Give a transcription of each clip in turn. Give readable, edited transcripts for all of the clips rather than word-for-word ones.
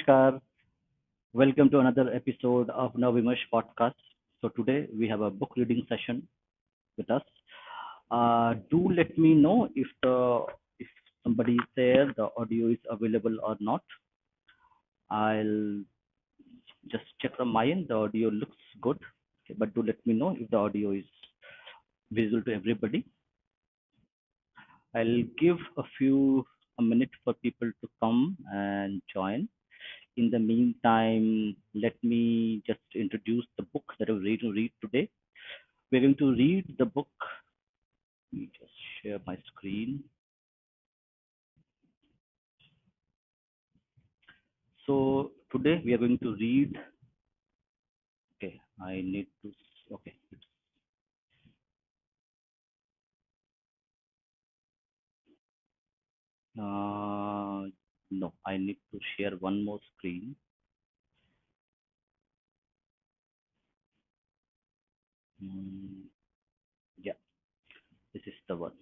Namaskar. Welcome to another episode of Navimash podcast. So today we have a book reading session with us. Do let me know if somebody is there, the audio is available or not. I'll just check from my end. The audio looks good, okay, but do let me know if the audio is visible to everybody. I'll give a minute for people to come and join. In the meantime, let me just introduce the book that we're going to read today. We're going to read the book. Let me just share my screen. So today we are going to read. Okay, I need to. Okay. No, I need to share one more screen. Mm, yeah, this is the one.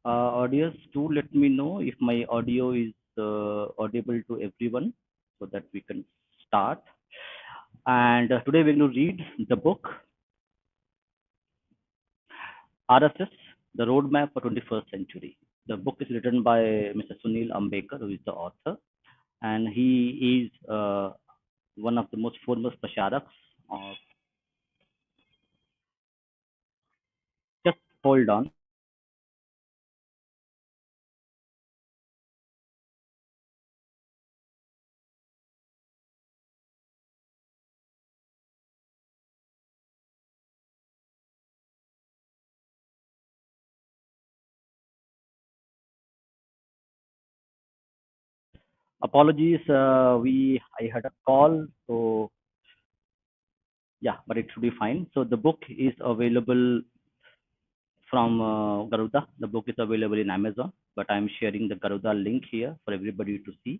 Audience, do let me know if my audio is audible to everyone so that we can start. And today we're going to read the book RSS, The Roadmap for 21st Century. The book is written by Mr. Sunil Ambekar, who is the author, and he is one of the most foremost pracharaks of. Just hold on. Apologies, I had a call, so yeah, but it should be fine. So the book is available from Garuda. The book is available in Amazon, but I'm sharing the Garuda link here for everybody to see.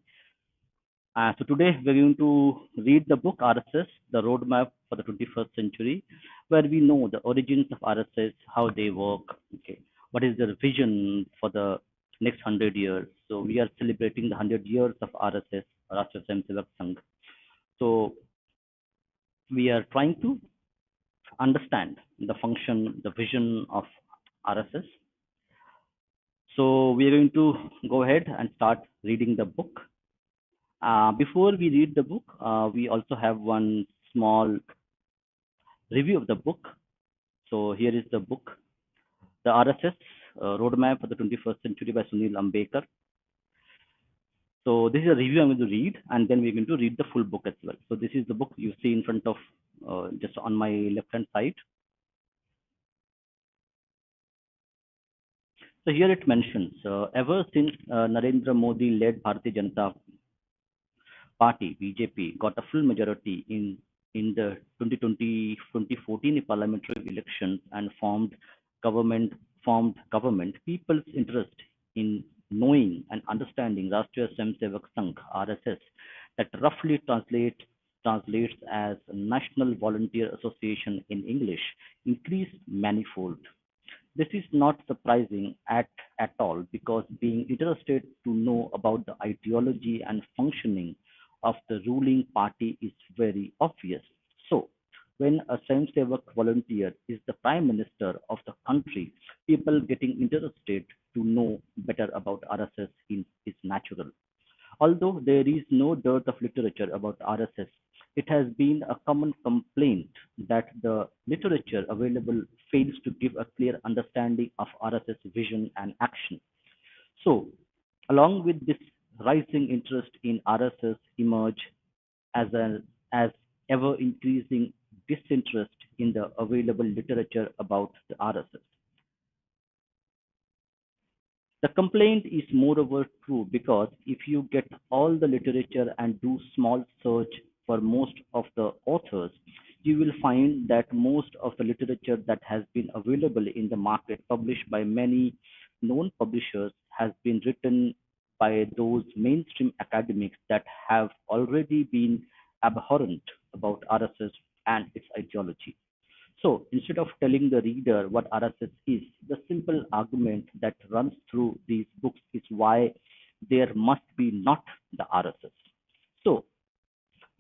So today we're going to read the book RSS, the roadmap for the 21st century, where we know the origins of RSS, how they work, okay, what is their vision for the next 100 years. So we are celebrating the 100 years of RSS, Rashtriya Swayamsevak Sangh. So we are trying to understand the function, the vision of RSS. So we are going to go ahead and start reading the book. Before we read the book, we also have one small review of the book. So here is the book, The RSS Roadmap for the 21st Century by Sunil Ambekar. So this is a review I'm going to read, and then we're going to read the full book as well. So this is the book you see in front of, just on my left-hand side. So here it mentions, ever since Narendra Modi led Bharatiya Janata Party, BJP, got a full majority in the 2014 parliamentary elections and formed government, people's interest in knowing and understanding Rashtriya Swayamsevak Sangh (RSS), that roughly translates as National Volunteer Association in English, increased manifold. This is not surprising at all, because being interested to know about the ideology and functioning of the ruling party is very obvious. So, when a Swayamsevak volunteer is the prime minister of the country, people getting interested to know better about RSS is natural. Although there is no dearth of literature about RSS, it has been a common complaint that the literature available fails to give a clear understanding of RSS vision and action. So, along with this rising interest in RSS emerge as as ever increasing disinterest in the available literature about the RSS. The complaint is moreover true because if you get all the literature and do small search for most of the authors, you will find that most of the literature that has been available in the market, published by many known publishers, has been written by those mainstream academics that have already been abhorrent about RSS and its ideology. So instead of telling the reader what RSS is, the simple argument that runs through these books is why there must be not the RSS. So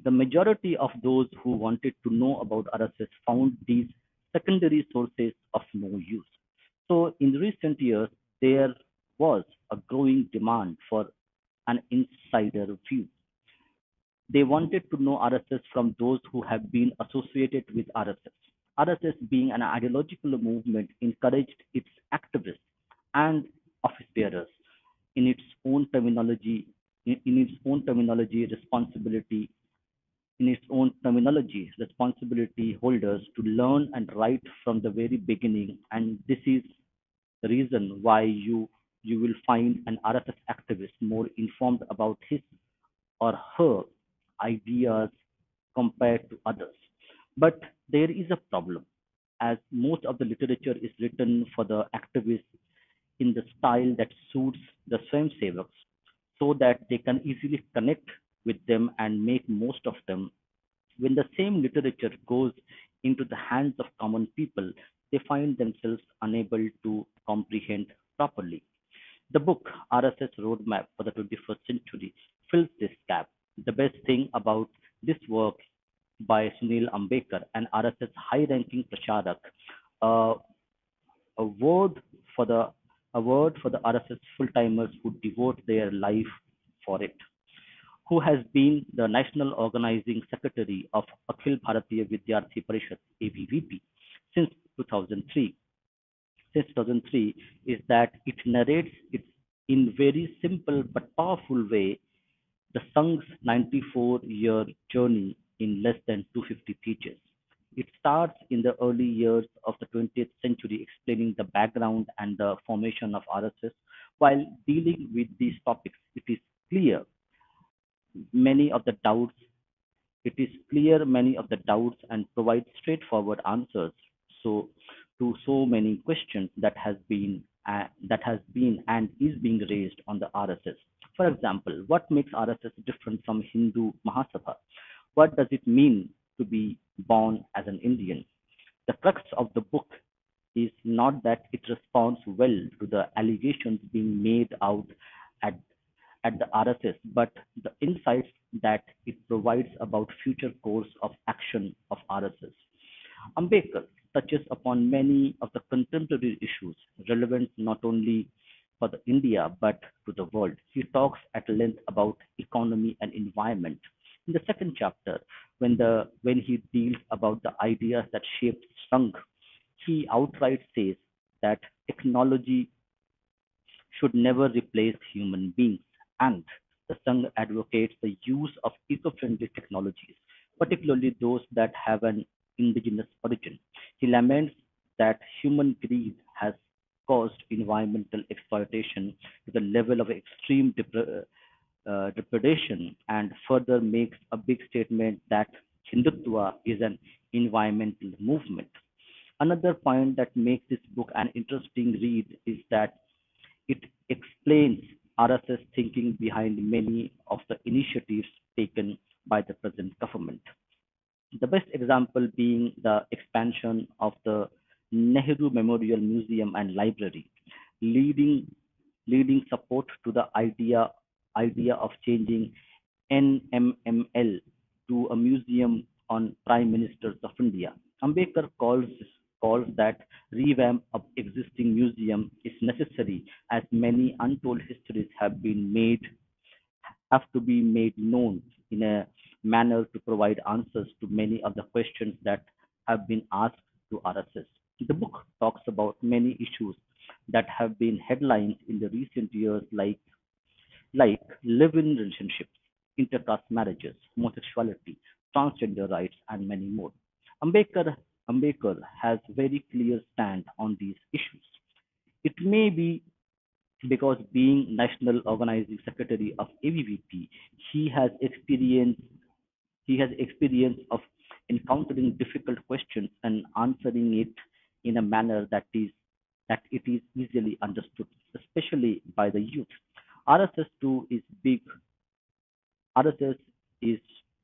The majority of those who wanted to know about RSS found these secondary sources of no use. So, in recent years, there was a growing demand for an insider view. They wanted to know RSS from those who have been associated with RSS. RSS, being an ideological movement, encouraged its activists and office bearers in its own terminology, responsibility responsibility holders to learn and write from the very beginning. And this is the reason why you will find an RSS activist more informed about his or her ideas compared to others. But there is a problem, as most of the literature is written for the activists in the style that suits the Swayamsevaks, so that they can easily connect with them and make most of them. When the same literature goes into the hands of common people, they find themselves unable to comprehend properly. The book RSS Roadmap for the 21st Century fills this gap. The best thing about this work by Sunil Ambekar, an RSS high-ranking pracharak, uh, a word for the a word for the RSS full-timers who devote their life for it, who has been the National Organizing Secretary of Akhil Bharatiya Vidyarthi Parishad (ABVP) since 2003. Since 2003 is that it narrates it in very simple but powerful way the Sangh's 94-year journey in less than 250 pages. It starts in the early years of the 20th century, explaining the background and the formation of RSS. While dealing with these topics, clear many of the doubts many of the doubts and provides straightforward answers so to so many questions that has been and is being raised on the RSS. For example, what makes RSS different from Hindu Mahasabha? What does it mean to be born as an Indian? The crux of the book is not that it responds well to the allegations being made out at the RSS, but the insights that it provides about future course of action of RSS. Ambedkar touches upon many of the contemporary issues relevant not only for the India but to the world. He talks at length about economy and environment. In the second chapter, when he deals about the ideas that shaped Sangh, he outright says that technology should never replace human beings, and the Sangh advocates the use of eco-friendly technologies, particularly those that have an indigenous origin. He laments that human greed has caused environmental exploitation to the level of extreme depredation, and further makes a big statement that Hindutva is an environmental movement. Another point that makes this book an interesting read is that it explains RSS thinking behind many of the initiatives taken by the present government. The best example being the expansion of the Nehru Memorial Museum and Library, leading leading support to the idea of changing NMML to a museum on Prime Ministers of India. Ambedkar calls that revamp of existing museum is necessary, as many untold histories have to be made known in a manner to provide answers to many of the questions that have been asked to RSS. The book talks about many issues that have been headlines in the recent years, like live-in relationships, intercaste marriages, homosexuality, transgender rights, and many more. Ambedkar, Ambedkar has very clear stand on these issues. It may be because being National Organizing Secretary of ABVP, he has experience he has experience of encountering difficult questions and answering it in a manner that it is easily understood, especially by the youth. RSS too is big RSS is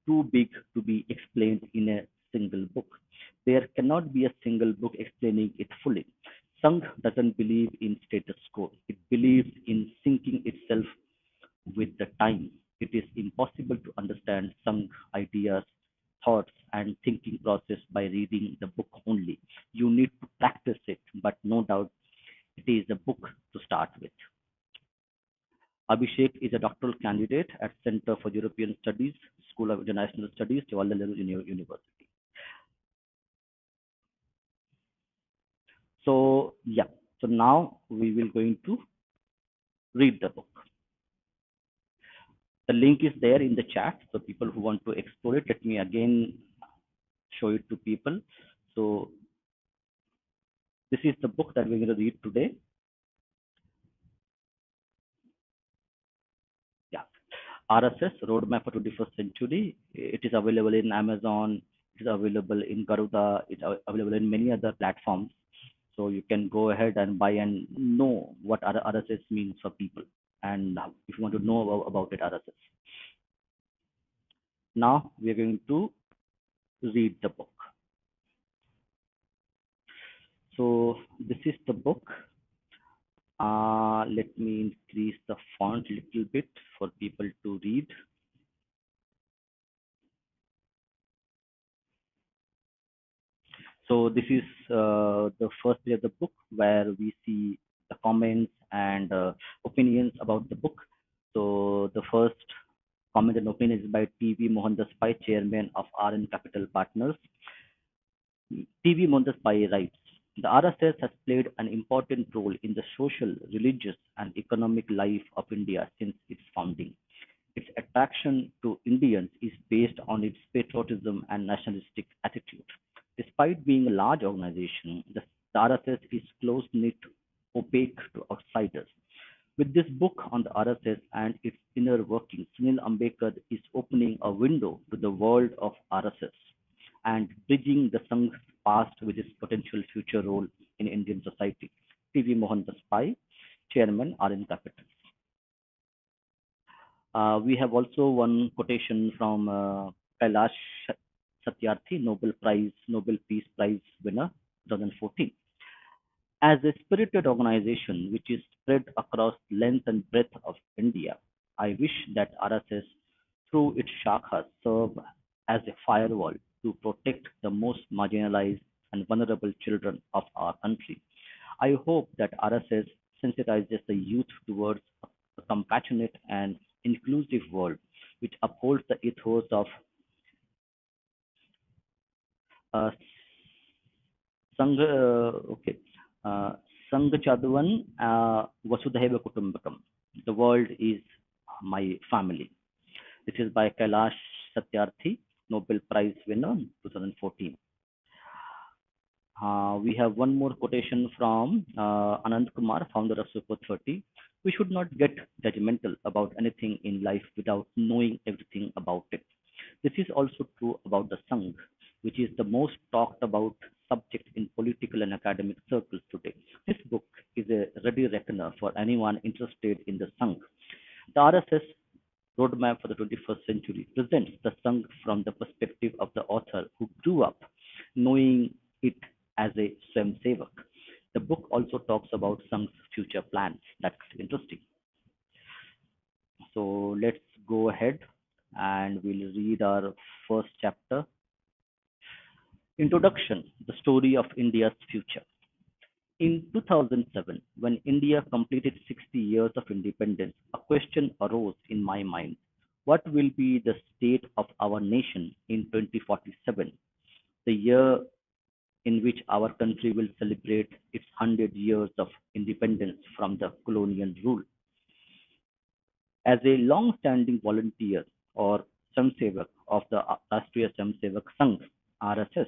too big to be explained in a single book. There cannot be a single book explaining it fully. Sangh doesn't believe in status quo. It believes in syncing itself with the time. it is impossible to understand some ideas, thoughts, and thinking process by reading the book only. You need to practice it, but no doubt it is a book to start with. Abhishek is a doctoral candidate at Center for European Studies, School of International Studies, Jawaharlal Nehru University. So yeah, so now we will going to read the book. The link is there in the chat. So people who want to explore it, let me again show it to people. So this is the book that we're going to read today. Yeah, RSS Roadmap for 21st Century. It is available in Amazon. It is available in Garuda. It's available in many other platforms. So you can go ahead and buy and know what RSS means for people, and if you want to know about it, RSS. Now we are going to read the book. So this is the book. Let me increase the font a little bit for people to read. So this is the first page of the book where we see the comments and opinions about the book. So the first comment and opinion is by T.V. Mohandas Pai, chairman of RN Capital Partners. T.V. Mohandas Pai writes, the RSS has played an important role in the social, religious, and economic life of India since its founding. Its attraction to Indians is based on its patriotism and nationalistic attitude. Despite being a large organization, the RSS is close-knit, opaque to outsiders. With this book on the RSS and its inner workings, Sunil Ambekar is opening a window to the world of RSS and bridging the Sangh's past with its potential future role in Indian society. T.V. Mohandas Pai, Chairman, RN Capital. We have also one quotation from Kailash Satyarthi, Nobel Peace Prize winner, 2014. As a spirited organization which is spread across length and breadth of India, I wish that RSS, through its Shakha, serve as a firewall to protect the most marginalized and vulnerable children of our country. I hope that RSS sensitizes the youth towards a compassionate and inclusive world which upholds the ethos of uh, Sangha, okay, Sangha Chadwan Vasudhaiva Kutumbakam. The world is my family. This is by Kailash Satyarthi, Nobel Prize winner, 2014. We have one more quotation from Anand Kumar, founder of Super 30. We should not get judgmental about anything in life without knowing everything about it. This is also true about the Sangh, which is the most talked about subject in political and academic circles today. This book is a ready reckoner for anyone interested in the Sangh. The RSS Roadmap for the 21st Century presents the Sangh from the perspective of the author who grew up knowing it as a Swayamsevak. The book also talks about Sangh's future plans. That's interesting. So let's go ahead and we'll read our first chapter. Introduction, the story of India's future. In 2007, when India completed 60 years of independence, a question arose in my mind. What will be the state of our nation in 2047, the year in which our country will celebrate its 100 years of independence from the colonial rule? As a long-standing volunteer or Samsevak of the Rashtriya Swayamsevak Sangh, RSS,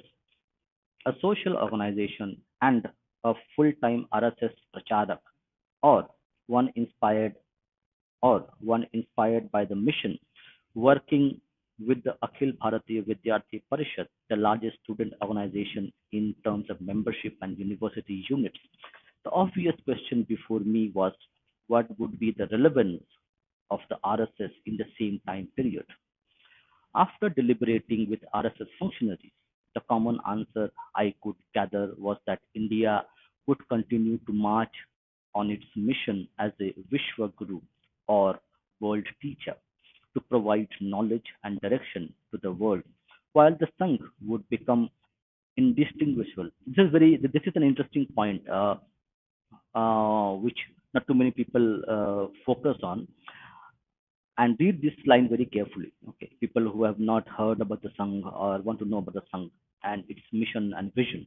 a social organization and a full-time RSS pracharak, or one inspired one inspired by the mission, working with the Akhil Bharatiya Vidyarthi Parishad, the largest student organization in terms of membership and university units. The obvious question before me was what would be the relevance of the RSS in the same time period? After deliberating with RSS functionaries, the common answer I could gather was that India would continue to march on its mission as a Vishwa Guru or world teacher. to provide knowledge and direction to the world, while the Sangh would become indistinguishable. This is an interesting point, which not too many people focus on. And read this line very carefully. Okay, people who have not heard about the Sangh or want to know about the Sangh and its mission and vision.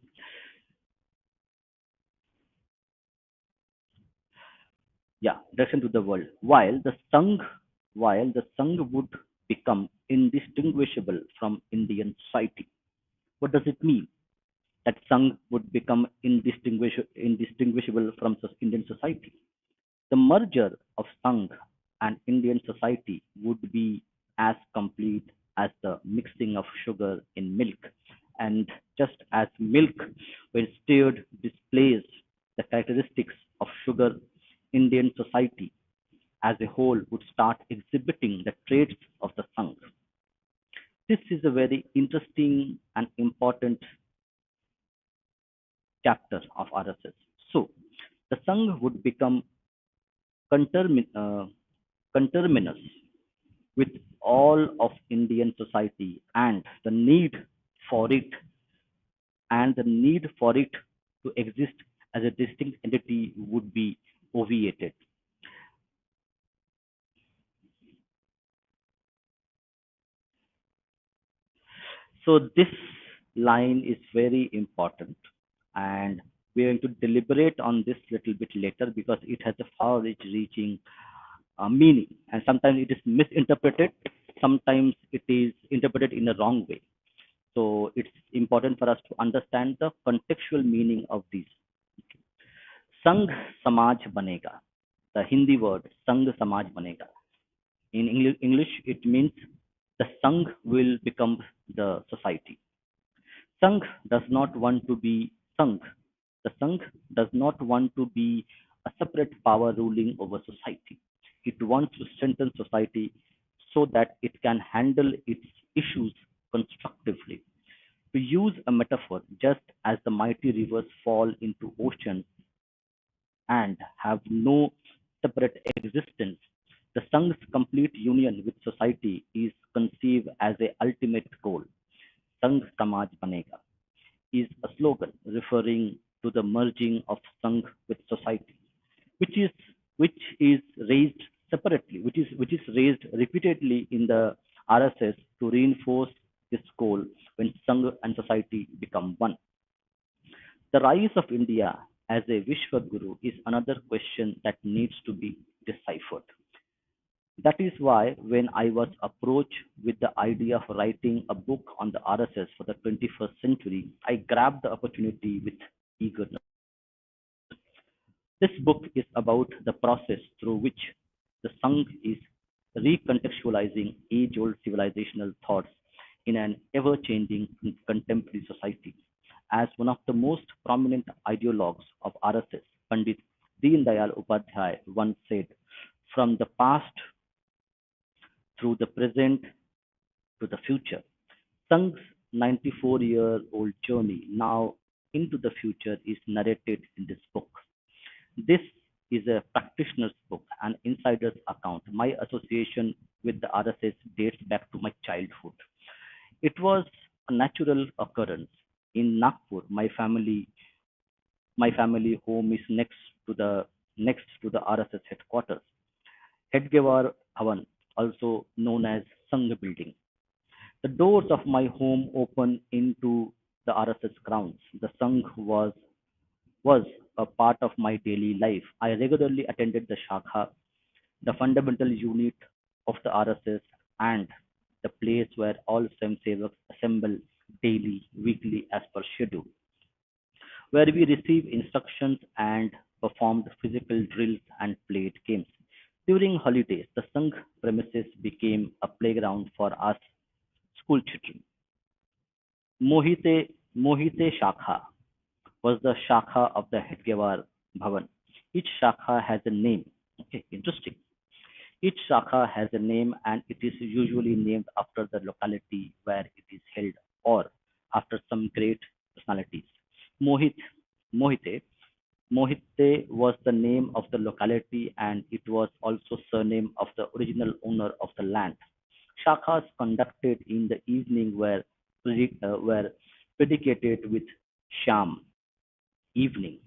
Yeah, direction to the world. While the Sangh would become indistinguishable from Indian society. What does it mean that Sangh would become indistinguishable from Indian society? The merger of Sangh and Indian society would be as complete as the mixing of sugar in milk. And just as milk, when stirred, displays the characteristics of sugar, Indian society as a whole would start exhibiting the traits of the Sangh. This is a very interesting and important chapter of RSS. So, the Sangh would become conterminous with all of Indian society, for it the need for it to exist as a distinct entity would be obviated. So this line is very important, and we are going to deliberate on this little bit later because it has a far-reaching meaning, and sometimes it is misinterpreted, sometimes it is interpreted in a wrong way. So it's important for us to understand the contextual meaning of these. Sangh Samaj Banega. The Hindi word Sangh Samaj Banega. In English, it means the Sangh will become the society. Sangh does not want to be Sangh. The Sangh does not want to be a separate power ruling over society. It wants to strengthen society so that it can handle its issues constructively. To use a metaphor, just as the mighty rivers fall into ocean and have no separate existence, the Sangh's complete union with society is conceived as a ultimate goal. Sangh Samaj Banega is a slogan referring to the merging of Sangh with society, which is which is raised separately, which is raised repeatedly in the RSS to reinforce this goal when Sangh and society become one. The rise of India as a Vishwaguru is another question that needs to be deciphered. That is why, when I was approached with the idea of writing a book on the RSS for the 21st century, I grabbed the opportunity with eagerness. This book is about the process through which the Sangh is recontextualizing age old civilizational thoughts in an ever changing contemporary society. As one of the most prominent ideologues of RSS, Pandit Deen Dayal Upadhyay once said, from the past through the present to the future. Sangh's 94-year-old journey now into the future is narrated in this book. This is a practitioner's book, an insider's account. My association with the RSS dates back to my childhood. It was a natural occurrence. In Nagpur, my family home is next to the RSS headquarters. Hedgewar Bhavan, also known as Sangh Building. The doors of my home open into the RSS grounds. The Sangh was a part of my daily life. I regularly attended the Shakha, the fundamental unit of the RSS, and the place where all Swayamsevaks assemble daily, weekly as per schedule, where we received instructions and performed physical drills and played games. During holidays, the Sangh premises became a playground for us school children. Mohite Shakha was the Shakha of the Hedgewar Bhavan. Each Shakha has a name. Okay, interesting. Each Shakha has a name and it is usually named after the locality where it is held or after some great personalities. Mohit, Mohite, Mohite was the name of the locality and it was also surname of the original owner of the land. Shakhas conducted in the evening were predicated with sham, evening.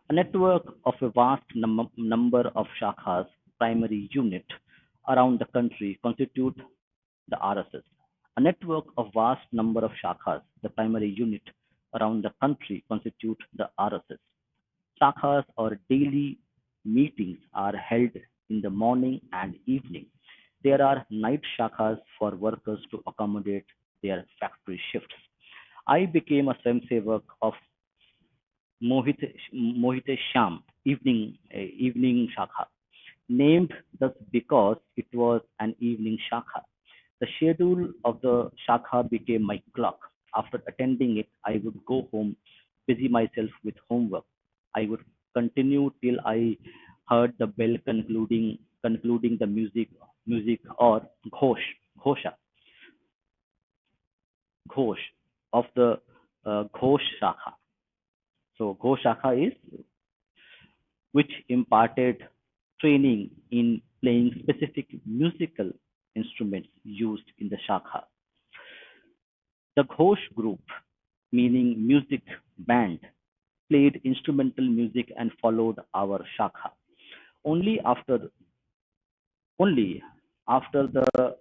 A network of a vast number of shakhas, primary unit, around the country constitute the RSS. A network of vast number of shakhas, the primary unit, around the country constitute the RSS. Shakhas or daily meetings are held in the morning and evening. There are night shakhas for workers to accommodate their factory shifts. I became a Swayamsevak of Mohit, Mohite Sham, evening Shakha, named thus because it was an evening Shakha. The schedule of the Shakha became my clock. After attending it, I would go home, busy myself with homework. I would continue till I heard the bell concluding the music or ghosha, ghosh of the ghosh shakha. So ghosh shakha is which imparted training in playing specific musical instruments used in the shakha. The Ghosh group, meaning music band, played instrumental music and followed our shakha. Only after only after the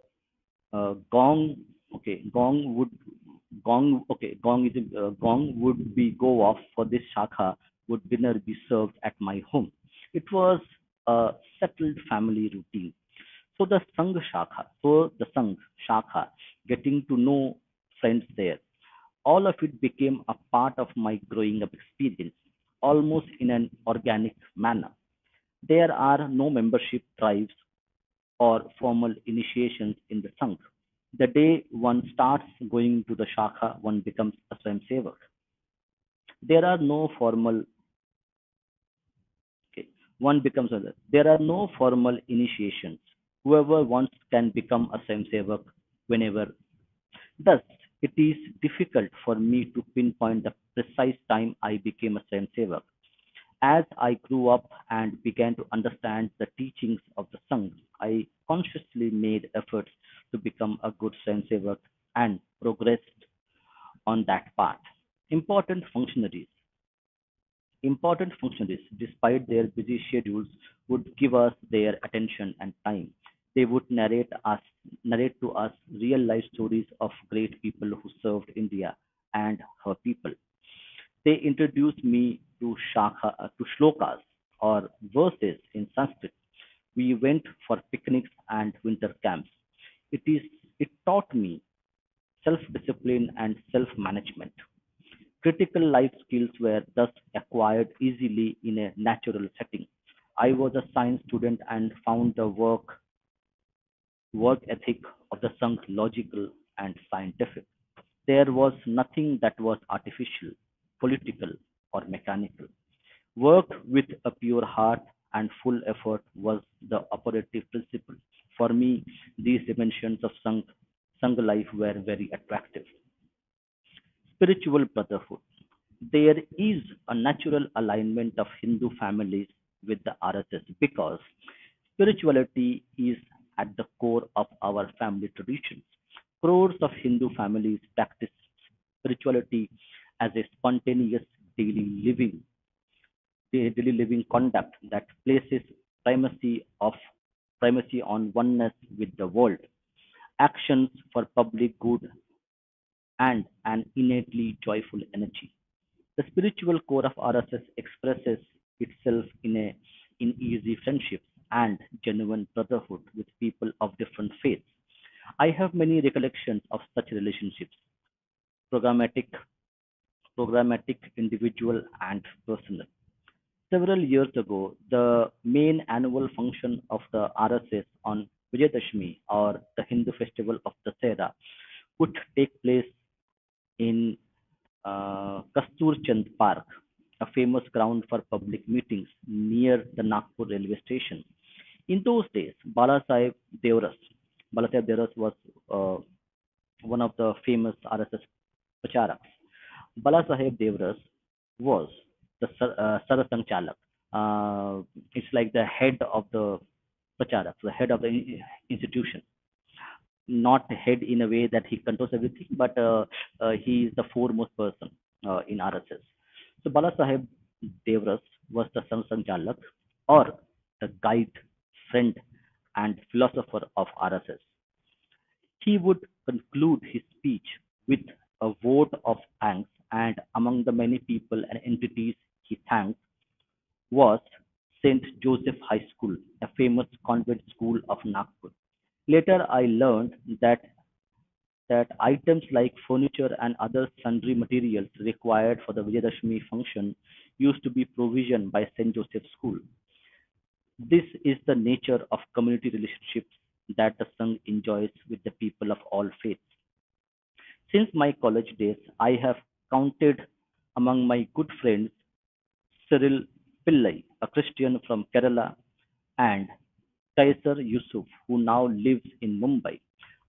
gong, okay, gong would be go off for this shakha, would dinner be served at my home. It was a settled family routine. So the Sangh Shakha, getting to know friends there, all of it became a part of my growing up experience, almost in an organic manner. There are no membership drives or formal initiations in the Sangh. The day one starts going to the Shakha, one becomes a Swayamsevak. There are no formal okay, one becomes a there are no formal initiations. Whoever wants can become a Swayamsevak whenever. Thus, it is difficult for me to pinpoint the precise time I became a Swayamsevak. As I grew up and began to understand the teachings of the Sangh, I consciously made efforts to become a good Swayamsevak and progressed on that path. Important functionaries Important functionaries, despite their busy schedules, would give us their attention and time. They would narrate to us real life stories of great people who served India and her people. They introduced me to shlokas or verses in Sanskrit. We went for picnics and winter camps. It is it taught me self-discipline and self-management. Critical life skills were thus acquired easily in a natural setting. I was a science student and found the work ethic of the Sangh logical and scientific. There was nothing that was artificial, political, or mechanical. Work with a pure heart and full effort was the operative principle. For me, these dimensions of Sangh life were very attractive. Spiritual brotherhood. There is a natural alignment of Hindu families with the RSS because spirituality is at the core of our family traditions. Crores of Hindu families practice spirituality as a spontaneous daily living, daily living conduct that places primacy of primacy on oneness with the world, actions for public good, and an innately joyful energy. The spiritual core of RSS expresses itself in easy friendships and genuine brotherhood with people of different faiths. I have many recollections of such relationships, programmatic, programmatic, individual, and personal. Several years ago, the main annual function of the RSS on Vijayadashmi or the Hindu festival of Dasera would take place in Kastur Chand Park, a famous ground for public meetings near the Nagpur railway station. In those days, Balasaheb Devras was one of the famous RSS Pacharaks. Balasaheb Devras was the Sarasang Chalak. It's like the head of the Pacharak, the head of the institution. not head in a way that he controls everything, but he is the foremost person in RSS. So Bala Sahib Devras was the Sanjalak, or the guide, friend, and philosopher of RSS. He would conclude his speech with a vote of thanks, and among the many people and entities he thanked was St. Joseph High School, a famous convent school of Nagpur. Later, I learned that items like furniture and other sundry materials required for the Vijayadashmi function used to be provisioned by St. Joseph School. This is the nature of community relationships that the Sangh enjoys with the people of all faiths. Since my college days, I have counted among my good friends Cyril Pillai, a Christian from Kerala, and Kaisar Yusuf, who now lives in Mumbai.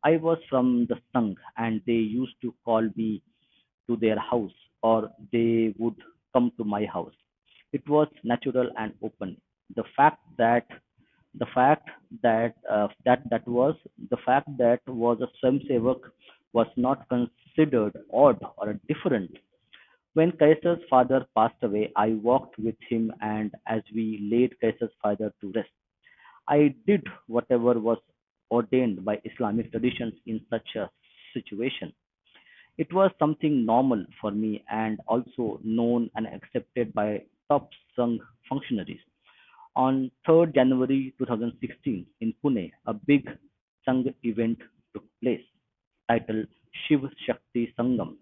I was from the Sangh, and they used to call me to their house, or they would come to my house. It was natural and open. The fact that the fact that that was a Swamsevak was not considered odd or different. When Kaiser's father passed away, I walked with him, and as we laid Kaiser's father to rest, I did whatever was ordained by Islamic traditions in such a situation. It was something normal for me and also known and accepted by top Sangh functionaries. On 3rd January 2016 in Pune, a big Sangh event took place titled Shiv Shakti Sangam,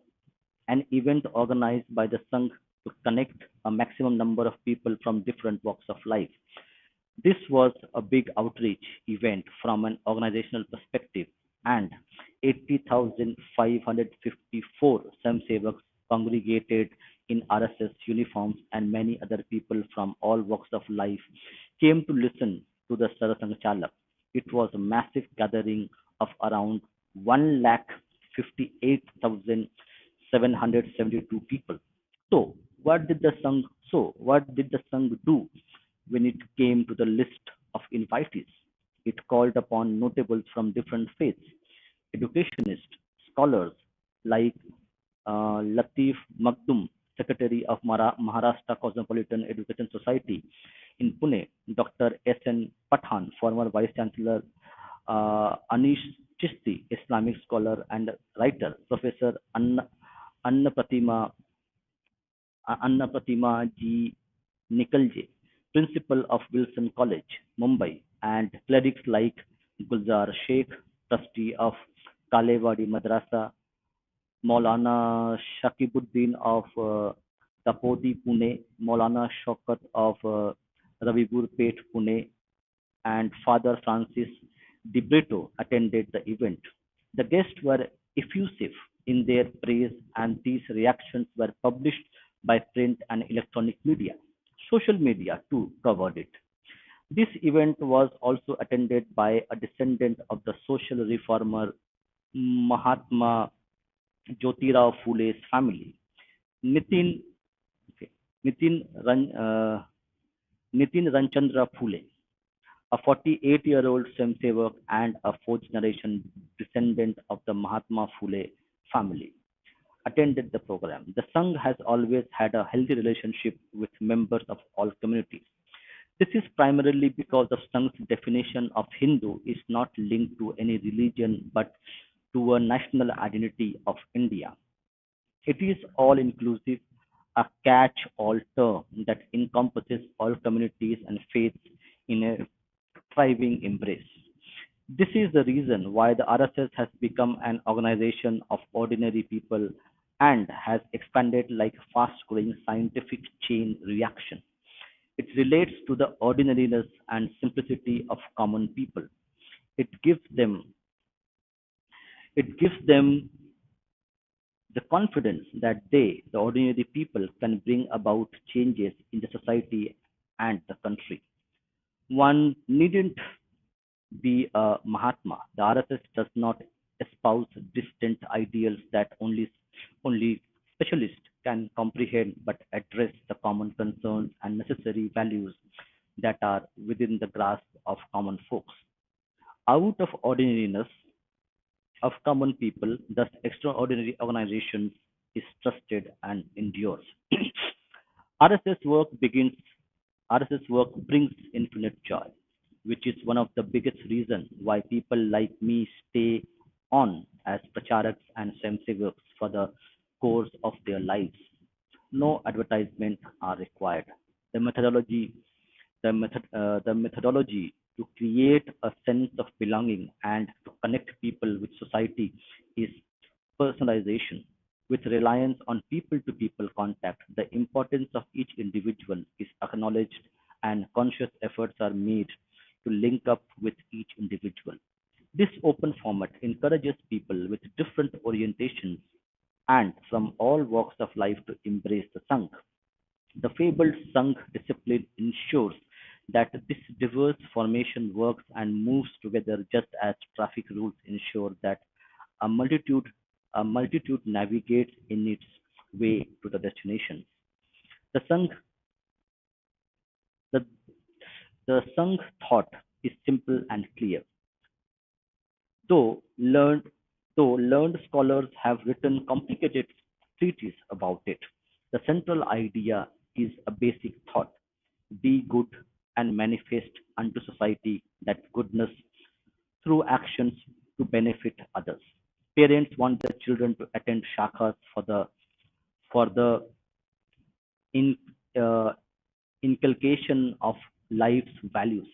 an event organized by the Sangh to connect a maximum number of people from different walks of life. This was a big outreach event from an organizational perspective, and 80,554 Samsevaks congregated in RSS uniforms, and many other people from all walks of life came to listen to the Sarasang Chalak. It was a massive gathering of around 1,58,772 people. So, what did the Sangh do when it came to the list of invitees? It called upon notables from different faiths, educationists, scholars like Latif Magdum, Secretary of Maharashtra Cosmopolitan Education Society in Pune, Dr. S.N. Pathan, former Vice Chancellor, Anish Chishti, Islamic scholar and writer, Professor Anna Pratima Annapratima G. Nikalje, principal of Wilson College, Mumbai, and clerics like Gulzar Sheikh, trustee of Kalewadi Madrasa, Maulana Shakibuddin of Tapodi, Pune, Maulana Shaukat of Ravipur Pet, Pune, and Father Francis de Brito attended the event. The guests were effusive in their praise, and these reactions were published by print and electronic media. Social media too covered it. This event was also attended by a descendant of the social reformer Mahatma Jyotirao Phule's family, Nitin, okay, Nitin, Nitin Ranchandra Phule, a 48-year-old Swamsevak and a fourth generation descendant of the Mahatma Phule family, attended the program. The Sangh has always had a healthy relationship with members of all communities. This is primarily because the Sangh's definition of Hindu is not linked to any religion but to a national identity of India. It is all inclusive, a catch all term that encompasses all communities and faiths in a thriving embrace. This is the reason why the RSS has become an organization of ordinary people and has expanded like a fast growing scientific chain reaction. It relates to the ordinariness and simplicity of common people. It gives them it gives them the confidence that they, the ordinary people, can bring about changes in the society and the country. One needn't be a Mahatma. The RSS does not espouse distant ideals that only specialists can comprehend, but address the common concerns and necessary values that are within the grasp of common folks. Out of ordinariness, of common people, thus extraordinary organizations, is trusted and endures. RSS work begins RSS work brings infinite joy, which is one of the biggest reasons why people like me stay on as pracharaks and swayamsevaks for the course of their lives. No advertisement are required. The methodology, the methodology to create a sense of belonging and to connect people with society is personalization. With reliance on people to people contact, the importance of each individual is acknowledged and conscious efforts are made to link up with each individual. This open format encourages people with different orientations and from all walks of life to embrace the Sangh. The fabled Sangh discipline ensures that this diverse formation works and moves together just as traffic rules ensure that a multitude a multitude navigates in its way to the destination. The Sangh the, the Sangh thought is simple and clear. Though learned though learned scholars have written complicated treatises about it, the central idea is a basic thought: be good and manifest unto society that goodness through actions to benefit others. Parents want their children to attend shakas for the in, uh, inculcation of life's values.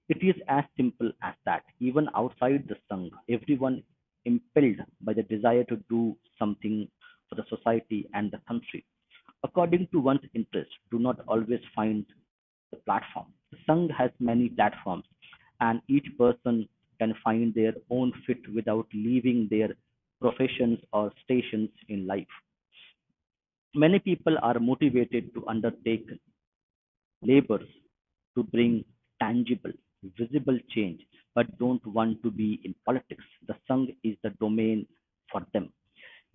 It is as simple as that. Even outside the Sangh, everyone impelled by the desire to do something for the society and the country, according to one's interests, do not always find the platform. The Sangh has many platforms, and each person can find their own fit without leaving their professions or stations in life. Many people are motivated to undertake labors to bring tangible, visible change, but don't want to be in politics. The Sangh is the domain for them.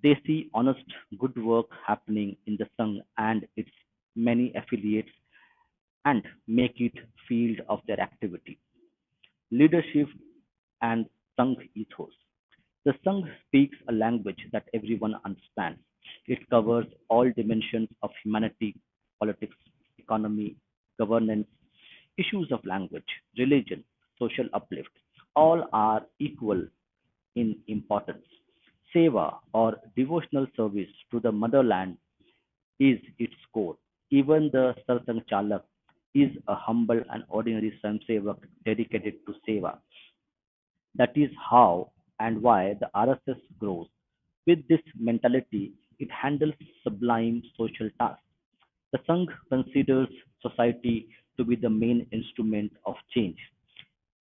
They see honest, good work happening in the Sangh and its many affiliates and make it field of their activity. Leadership and Sangh ethos. The Sangh speaks a language that everyone understands. It covers all dimensions of humanity, politics, economy, governance, issues of language, religion, social uplift. All are equal in importance. Seva or devotional service to the motherland is its core. Even the Sarsang Chalak is a humble and ordinary Swayamsevak dedicated to Seva. That is how and why the RSS grows. With this mentality, it handles sublime social tasks. The Sangh considers society to be the main instrument of change.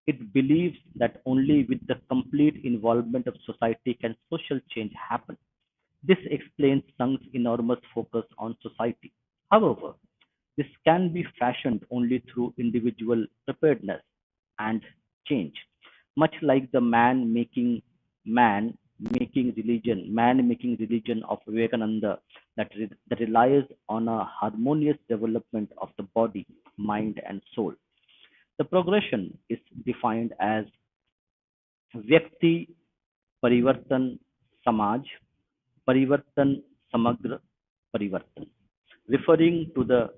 It believes that only with the complete involvement of society can social change happen. This explains Sang's enormous focus on society. However, this can be fashioned only through individual preparedness and change, much like the man man making religion of Vivekananda that relies on a harmonious development of the body, mind, and soul. The progression is defined as व्यक्ति परिवर्तन समाज परिवर्तन समग्र परिवर्तन, referring to the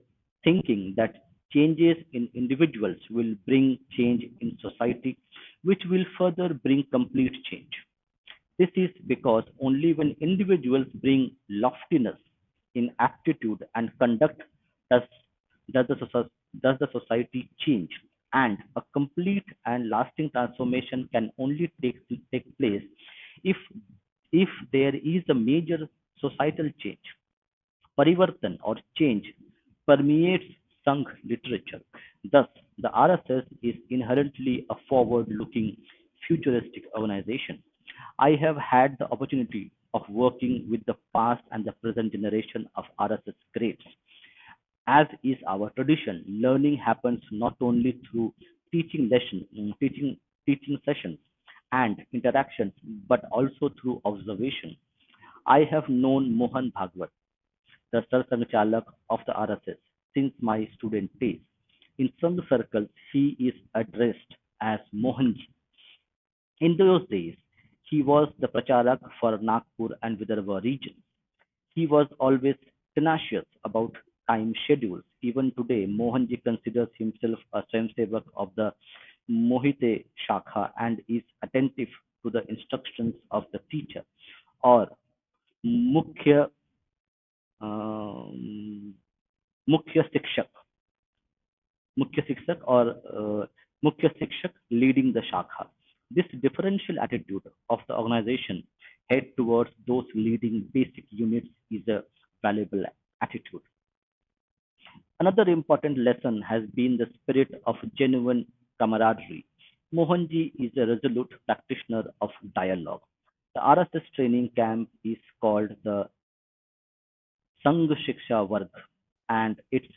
thinking that changes in individuals will bring change in society, which will further bring complete change. This is because only when individuals bring loftiness in attitude and conduct does, does, the, does the society change, and a complete and lasting transformation can only take place if, if there is a major societal change. Parivartan or change permeates Sangh literature. Thus, the RSS is inherently a forward looking, futuristic organization. I have had the opportunity of working with the past and the present generation of RSS greats. As is our tradition, learning happens not only through teaching sessions and interactions, but also through observation. I have known Mohan Bhagwat, the Sarsanghchalak of the RSS, since my student days. In some circles, he is addressed as Mohanji. In those days, he was the Pracharak for Nagpur and Vidarbha region. He was always tenacious about time schedules. Even today, Mohanji considers himself a Swayamsevak of the Mohite Shakha and is attentive to the instructions of the teacher or Mukhya, um, Mukhya Sikshak, Mukhya Sikshak or Mukhya Sikshak leading the Shakha. This differential attitude of the organization head towards those leading basic units is a valuable attitude. Another important lesson has been the spirit of genuine camaraderie. Mohanji is a resolute practitioner of dialogue. The RSS training camp is called the Sangh Shiksha Varg and its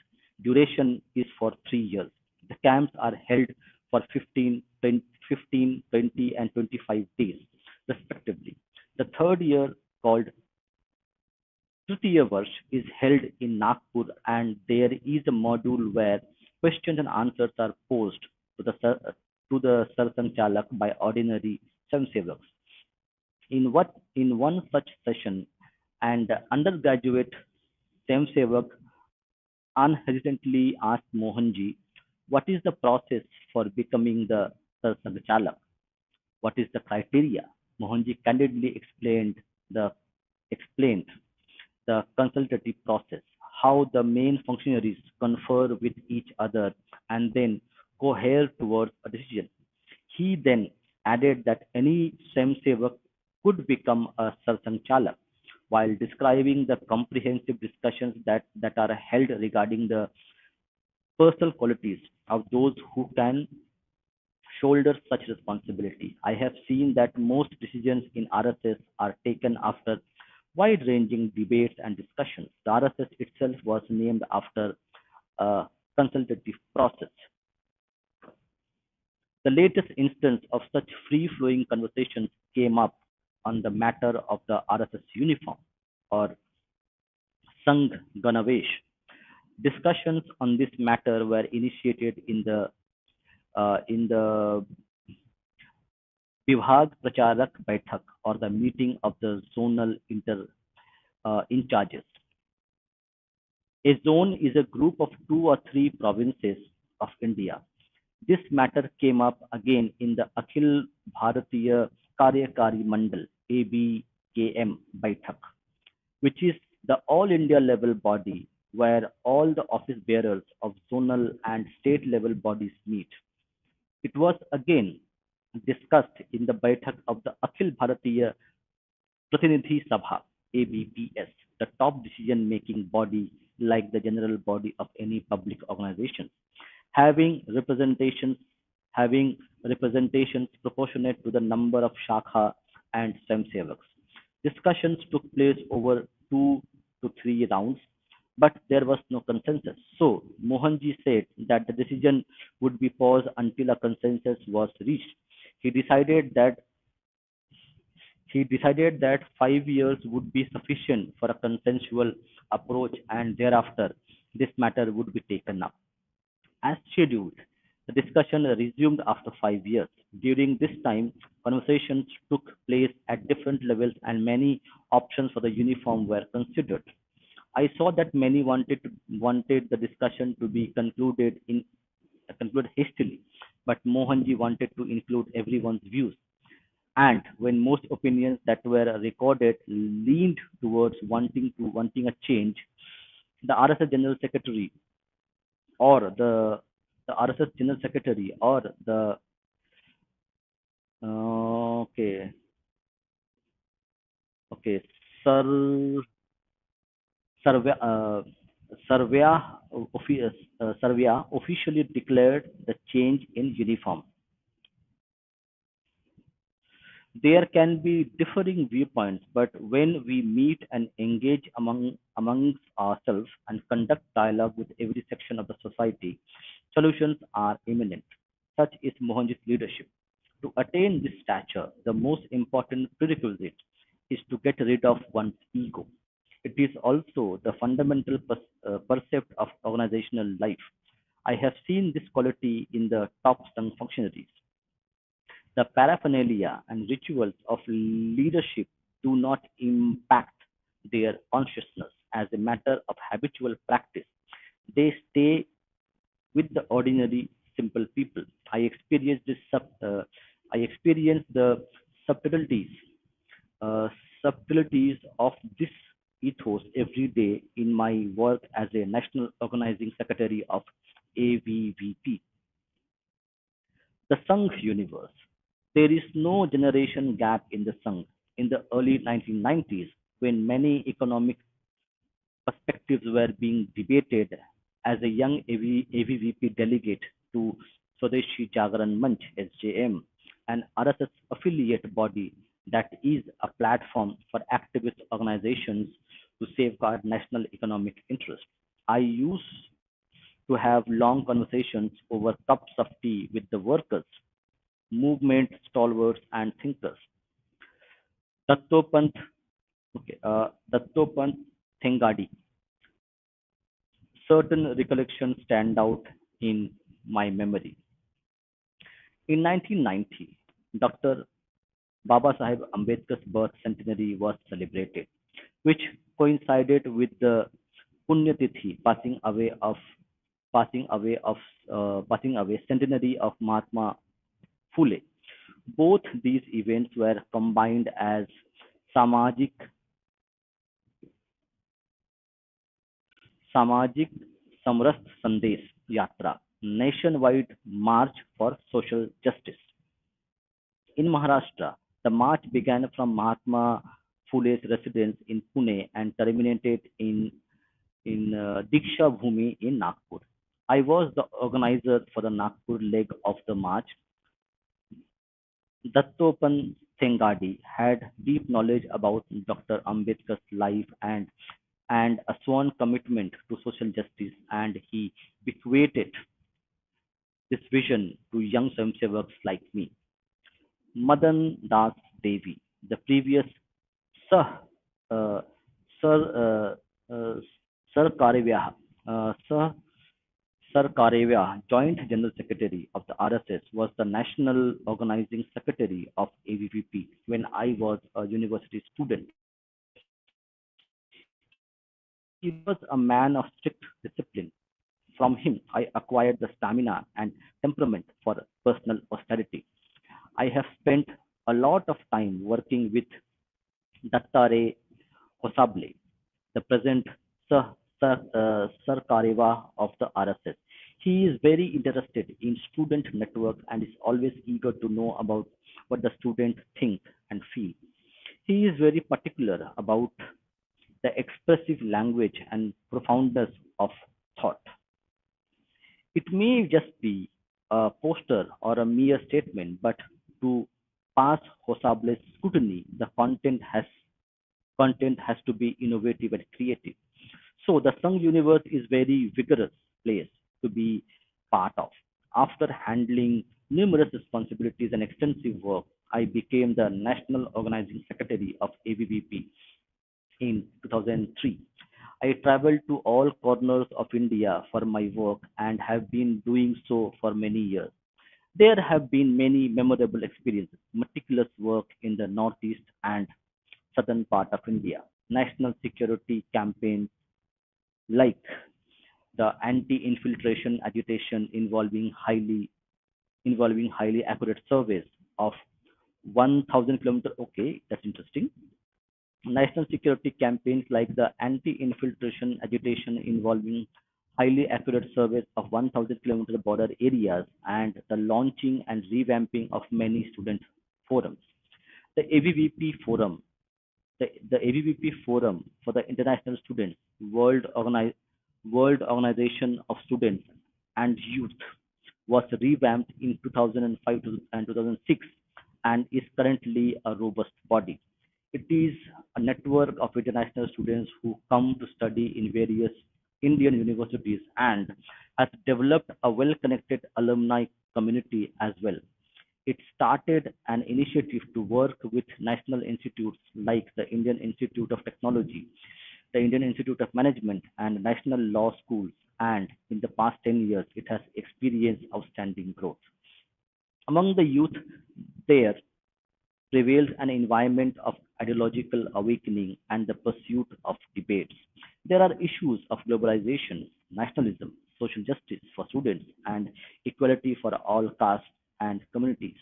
duration is for 3 years. The camps are held for 15, 20, and 25 days, respectively. The third year, called Tritiya Varsh, is held in Nagpur, and there is a module where questions and answers are posed to the Sarsanchalak by ordinary Samsevaks. In one such session, an undergraduate Samsevak unhesitantly asked Mohanji, "What is the process for becoming the Sarsanchalak? What is the criteria?" Mohanji candidly explained the consultative process, how the main functionaries confer with each other and then cohere towards a decision. He then added that any Swayamsevak could become a Sarsanchalak while describing the comprehensive discussions that are held regarding the personal qualities of those who can shoulder such responsibility. I have seen that most decisions in RSS are taken after wide ranging debates and discussions. The RSS itself was named after a consultative process. The latest instance of such free flowing conversations came up on the matter of the RSS uniform or Sangh Ganavesh. Discussions on this matter were initiated in the Vibhag Pracharak Baithak or the meeting of the zonal in charges. A zone is a group of two or three provinces of India. This matter came up again in the Akhil Bharatiya Karyakari Mandal (ABKM) Baithak, which is the all India level body where all the office bearers of zonal and state level bodies meet. It was again discussed in the Baithak of the Akhil Bharatiya Pratinidhi Sabha (ABPS), the top decision-making body like the general body of any public organization, having representations having representations proportionate to the number of Shakha and Swayamsevaks. Discussions took place over 2 to 3 rounds, but there was no consensus. So Mohanji said that the decision would be paused until a consensus was reached. He decided that he decided that 5 years would be sufficient for a consensual approach and thereafter this matter would be taken up. As scheduled, the discussion resumed after 5 years. During this time, conversations took place at different levels and many options for the uniform were considered. I saw that many wanted the discussion to be concluded hastily, but Mohanji wanted to include everyone's views. And when most opinions that were recorded leaned towards wanting a change, the RSS General Secretary or the RSS General Secretary or the okay okay Sir Sarvya Sarvya officially declared the change in uniform. There can be differing viewpoints, but when we meet and engage amongst ourselves and conduct dialogue with every section of the society, solutions are imminent. Such is Mohanji's leadership. To attain this stature, the most important prerequisite is to get rid of one's ego. It is also the fundamental percept of organizational life. I have seen this quality in the top stung functionaries. The paraphernalia and rituals of leadership do not impact their consciousness as a matter of habitual practice. They stay with the ordinary, simple people. I experienced the subtleties, uh, subtleties of this ethos every day in my work as a national organizing secretary of AVVP, the Sangh universe. There is no generation gap in the Sangh. In the early 1990s, when many economic perspectives were being debated as a young AVVP delegate to Swadeshi Jagaran Manch (SJM), an RSS affiliate body that is a platform for activist organizations to safeguard national economic interests. I used to have long conversations over cups of tea with the workers, movement stalwarts, and thinkers. Dattopant, Dattopant Thengadi. Certain recollections stand out in my memory. In 1990, Dr. Babasaheb Ambedkar's birth centenary was celebrated, which coincided with the Punyatithi passing away centenary of Mahatma Phule. Both these events were combined as Samajik Samajik Samrast Sandesh Yatra, nationwide march for social justice. In Maharashtra, the march began from Mahatma Phule's residence in Pune and terminated in Diksha Bhumi in Nagpur. I was the organizer for the Nagpur leg of the march. Dattopan Thengadi had deep knowledge about Dr. Ambedkar's life and a sworn commitment to social justice, and he bequeathed this vision to young Swayamsevaks like me. Madan Das Devi, the previous Sir, uh, Sir, Sir Karevya, Sir Karevya, Joint General Secretary of the RSS, was the National Organizing Secretary of AVPP when I was a university student. He was a man of strict discipline. From him, I acquired the stamina and temperament for personal austerity. I have spent a lot of time working with Dattare Hosable, the present Sarkareva of the RSS. He is very interested in student network and is always eager to know about what the students think and feel. He is very particular about the expressive language and profoundness of thought. It may just be a poster or a mere statement, but to pass Hosable's scrutiny, the content has to be innovative and creative. So the Sung universe is very vigorous place to be part of. After handling numerous responsibilities and extensive work, I became the National Organizing Secretary of ABVP in 2003. I traveled to all corners of India for my work and have been doing so for many years. There have been many memorable experiences, meticulous work in the northeast and southern part of India, national security campaigns like the anti-infiltration agitation involving highly accurate surveys of 1,000 kilometers. Okay, that's interesting. National security campaigns like the anti-infiltration agitation involving highly accurate surveys of 1,000-kilometer border areas and the launching and revamping of many student forums. The AVVP Forum, the AVVP Forum for the International Students, World Organization of Students and Youth, was revamped in 2005 and 2006 and is currently a robust body. It is a network of international students who come to study in various Indian universities and has developed a well-connected alumni community as well. It started an initiative to work with national institutes like the Indian Institute of Technology, the Indian Institute of Management, and national law schools. And in the past 10 years, it has experienced outstanding growth. Among the youth there prevails an environment of ideological awakening and the pursuit of debates. There are issues of globalization, nationalism, social justice for students, and equality for all castes and communities.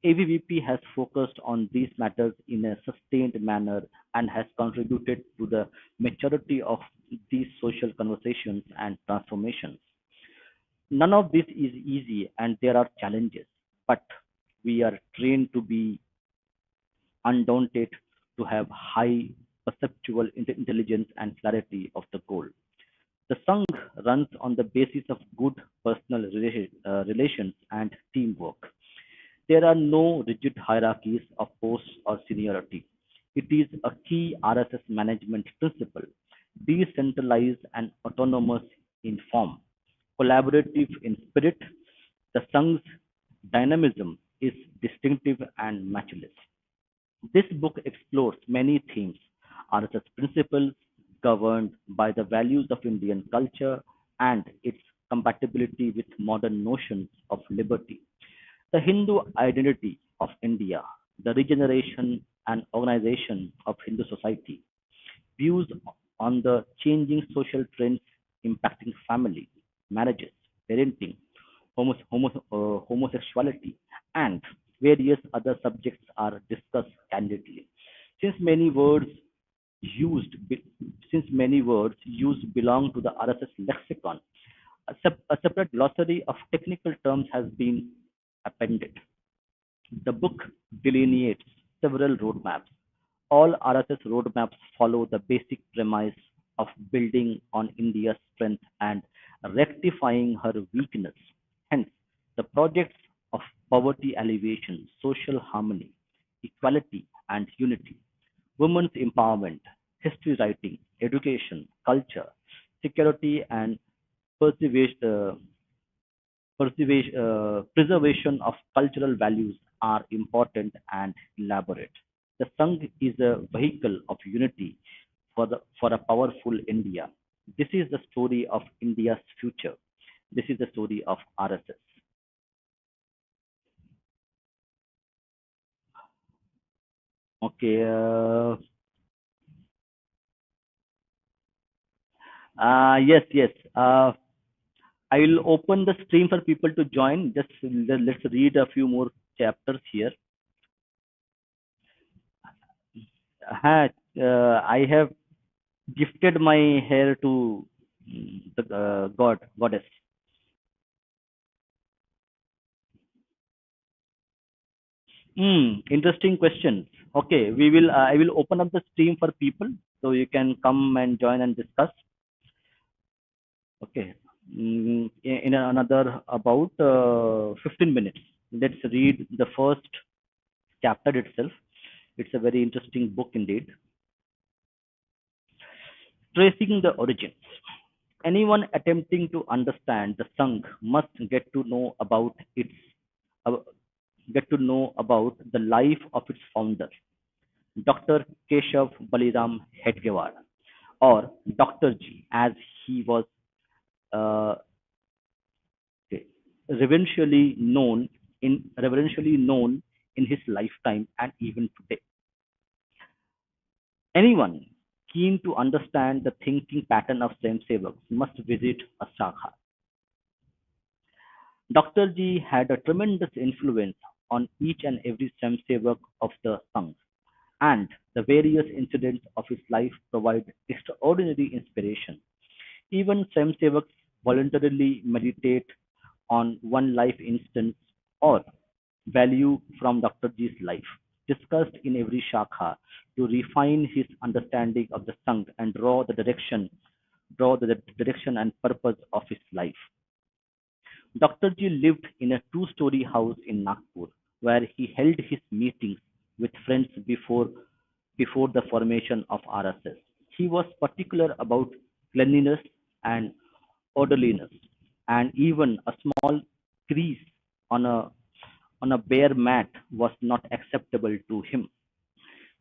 AVVP has focused on these matters in a sustained manner and has contributed to the maturity of these social conversations and transformations. None of this is easy and there are challenges, but we are trained to be undaunted, to have high perceptual intelligence and clarity of the goal. The Sangh runs on the basis of good personal relations and teamwork. There are no rigid hierarchies of posts or seniority. It is a key RSS management principle, decentralized and autonomous in form, collaborative in spirit. The Sangh's dynamism is distinctive and matchless. This book explores many themes, RSS principles governed by the values of Indian culture and its compatibility with modern notions of liberty, the Hindu identity of India, the regeneration and organization of Hindu society, views on the changing social trends impacting family, marriages, parenting, homosexuality, and various other subjects are discussed candidly. Since many words since many words used belong to the RSS lexicon, a separate glossary of technical terms has been appended. The book delineates several roadmaps. All RSS roadmaps follow the basic premise of building on India's strength and rectifying her weakness. Hence, the projects of poverty alleviation, social harmony, equality and unity, women's empowerment, history writing, education, culture, security and preservation, preservation of cultural values are important and elaborate. The Sangh is a vehicle of unity for a powerful India. This is the story of India's future. This is the story of RSS. Okay. Yes, yes. I will open the stream for people to join. Just let's read a few more chapters here. I have gifted my hair to the goddess. Interesting question. Okay, we will. I will open up the stream for people, so you can come and join and discuss. Okay. In another about 15 minutes. Let's read the first chapter itself. It's a very interesting book indeed. Tracing the origins. Anyone attempting to understand the Sangh must uh, get to know about the life of its founder, Dr. Keshav Baliram Hedgewar, or Dr. G, as he was uh, reverentially known in his lifetime and even today. Anyone keen to understand the thinking pattern of Swayamsevaks must visit a Shakha. Dr. G had a tremendous influence on each and every Swayamsevak of the Sangh, and the various incidents of his life provide extraordinary inspiration. Even Swayamsevaks voluntarily meditate on one life instance or value from Dr. G's life, discussed in every Shakha to refine his understanding of the Sangh and draw the direction and purpose of his life. Dr. G lived in a two-story house in Nagpur, where he held his meetings with friends before the formation of RSS. He was particular about cleanliness and orderliness, and even a small crease on a bare mat was not acceptable to him.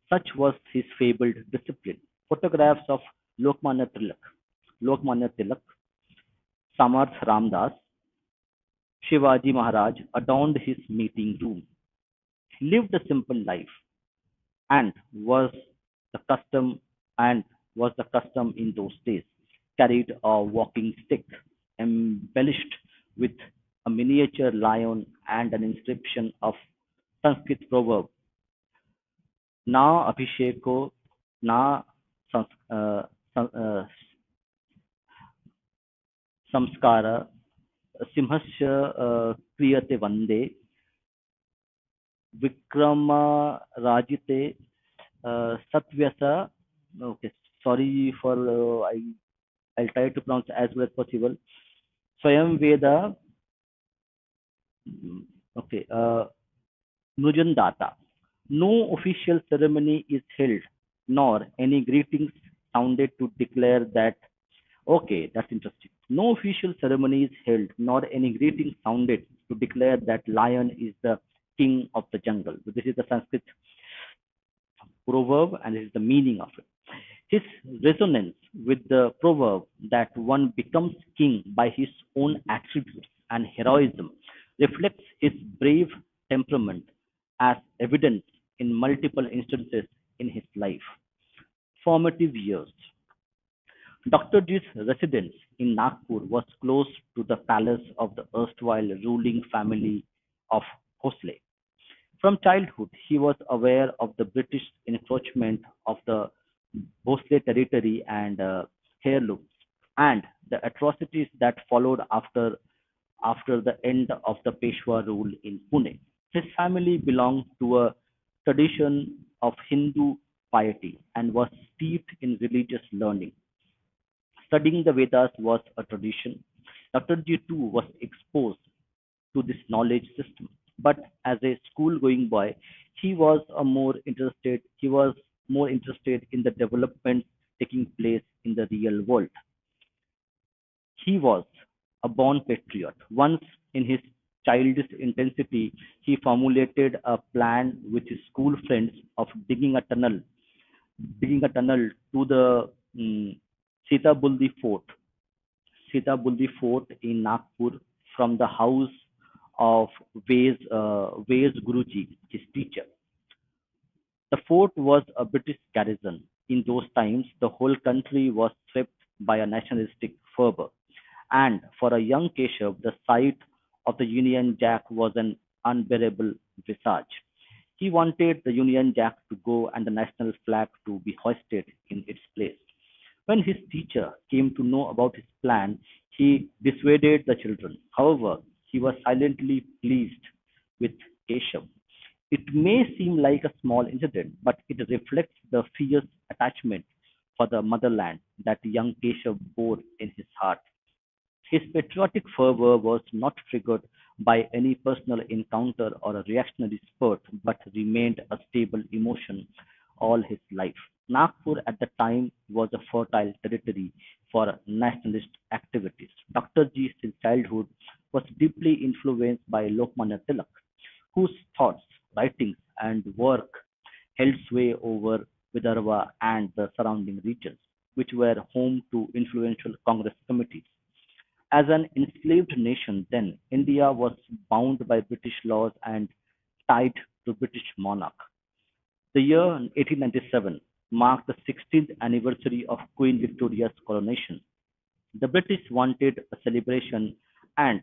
Such was his fabled discipline. Photographs of Lokmanya Tilak, Samarth Ramdas, Shivaji Maharaj adorned his meeting room. He lived a simple life and the custom and was the custom in those days. Carried a walking stick embellished with a miniature lion and an inscription of Sanskrit proverb ना अभिषेक को ना संस्कार सिंहस्य क्रियते वंदे विक्रमराजिते satyasa. Okay, sorry for I'll try to pronounce as well as possible. Swayam Veda. Okay, Nujandata. No official ceremony is held, nor any greetings sounded to declare that. Okay, that's interesting. No official ceremony is held, nor any greetings sounded to declare that lion is the king of the jungle. So this is the Sanskrit proverb, and this is the meaning of it. His resonance with the proverb that one becomes king by his own attributes and heroism reflects his brave temperament as evident in multiple instances in his life. Formative years. Dr. G's residence in Nagpur was close to the palace of the erstwhile ruling family of Khosle. From childhood, he was aware of the British encroachment of the Bhosle territory and heirlooms, and the atrocities that followed after the end of the Peshwa rule in Pune. His family belonged to a tradition of Hindu piety and was steeped in religious learning. Studying the Vedas was a tradition. Dr. G too was exposed to this knowledge system. But as a school-going boy, he was more interested in the development taking place in the real world. He was a born patriot. Once in his childish intensity, he formulated a plan with his school friends of digging a tunnel to the Sitabuldi Fort, in Nagpur from the house of Vez Guruji, his teacher. The fort was a British garrison. In those times, the whole country was swept by a nationalistic fervor, and for a young Keshav, the sight of the Union Jack was an unbearable visage. He wanted the Union Jack to go and the national flag to be hoisted in its place. When his teacher came to know about his plan, he dissuaded the children. However, he was silently pleased with Keshav. It may seem like a small incident, but it reflects the fierce attachment for the motherland that young Keshav bore in his heart. His patriotic fervor was not triggered by any personal encounter or a reactionary spurt, but remained a stable emotion all his life. Nagpur at the time was a fertile territory for nationalist activities. Dr. G. since childhood was deeply influenced by Lokmanya Tilak, whose thoughts, writings, and work held sway over Vidarbha and the surrounding regions, which were home to influential Congress committees. As an enslaved nation then, India was bound by British laws and tied to British monarch. The year 1897 marked the 16th anniversary of Queen Victoria's coronation. The British wanted a celebration, and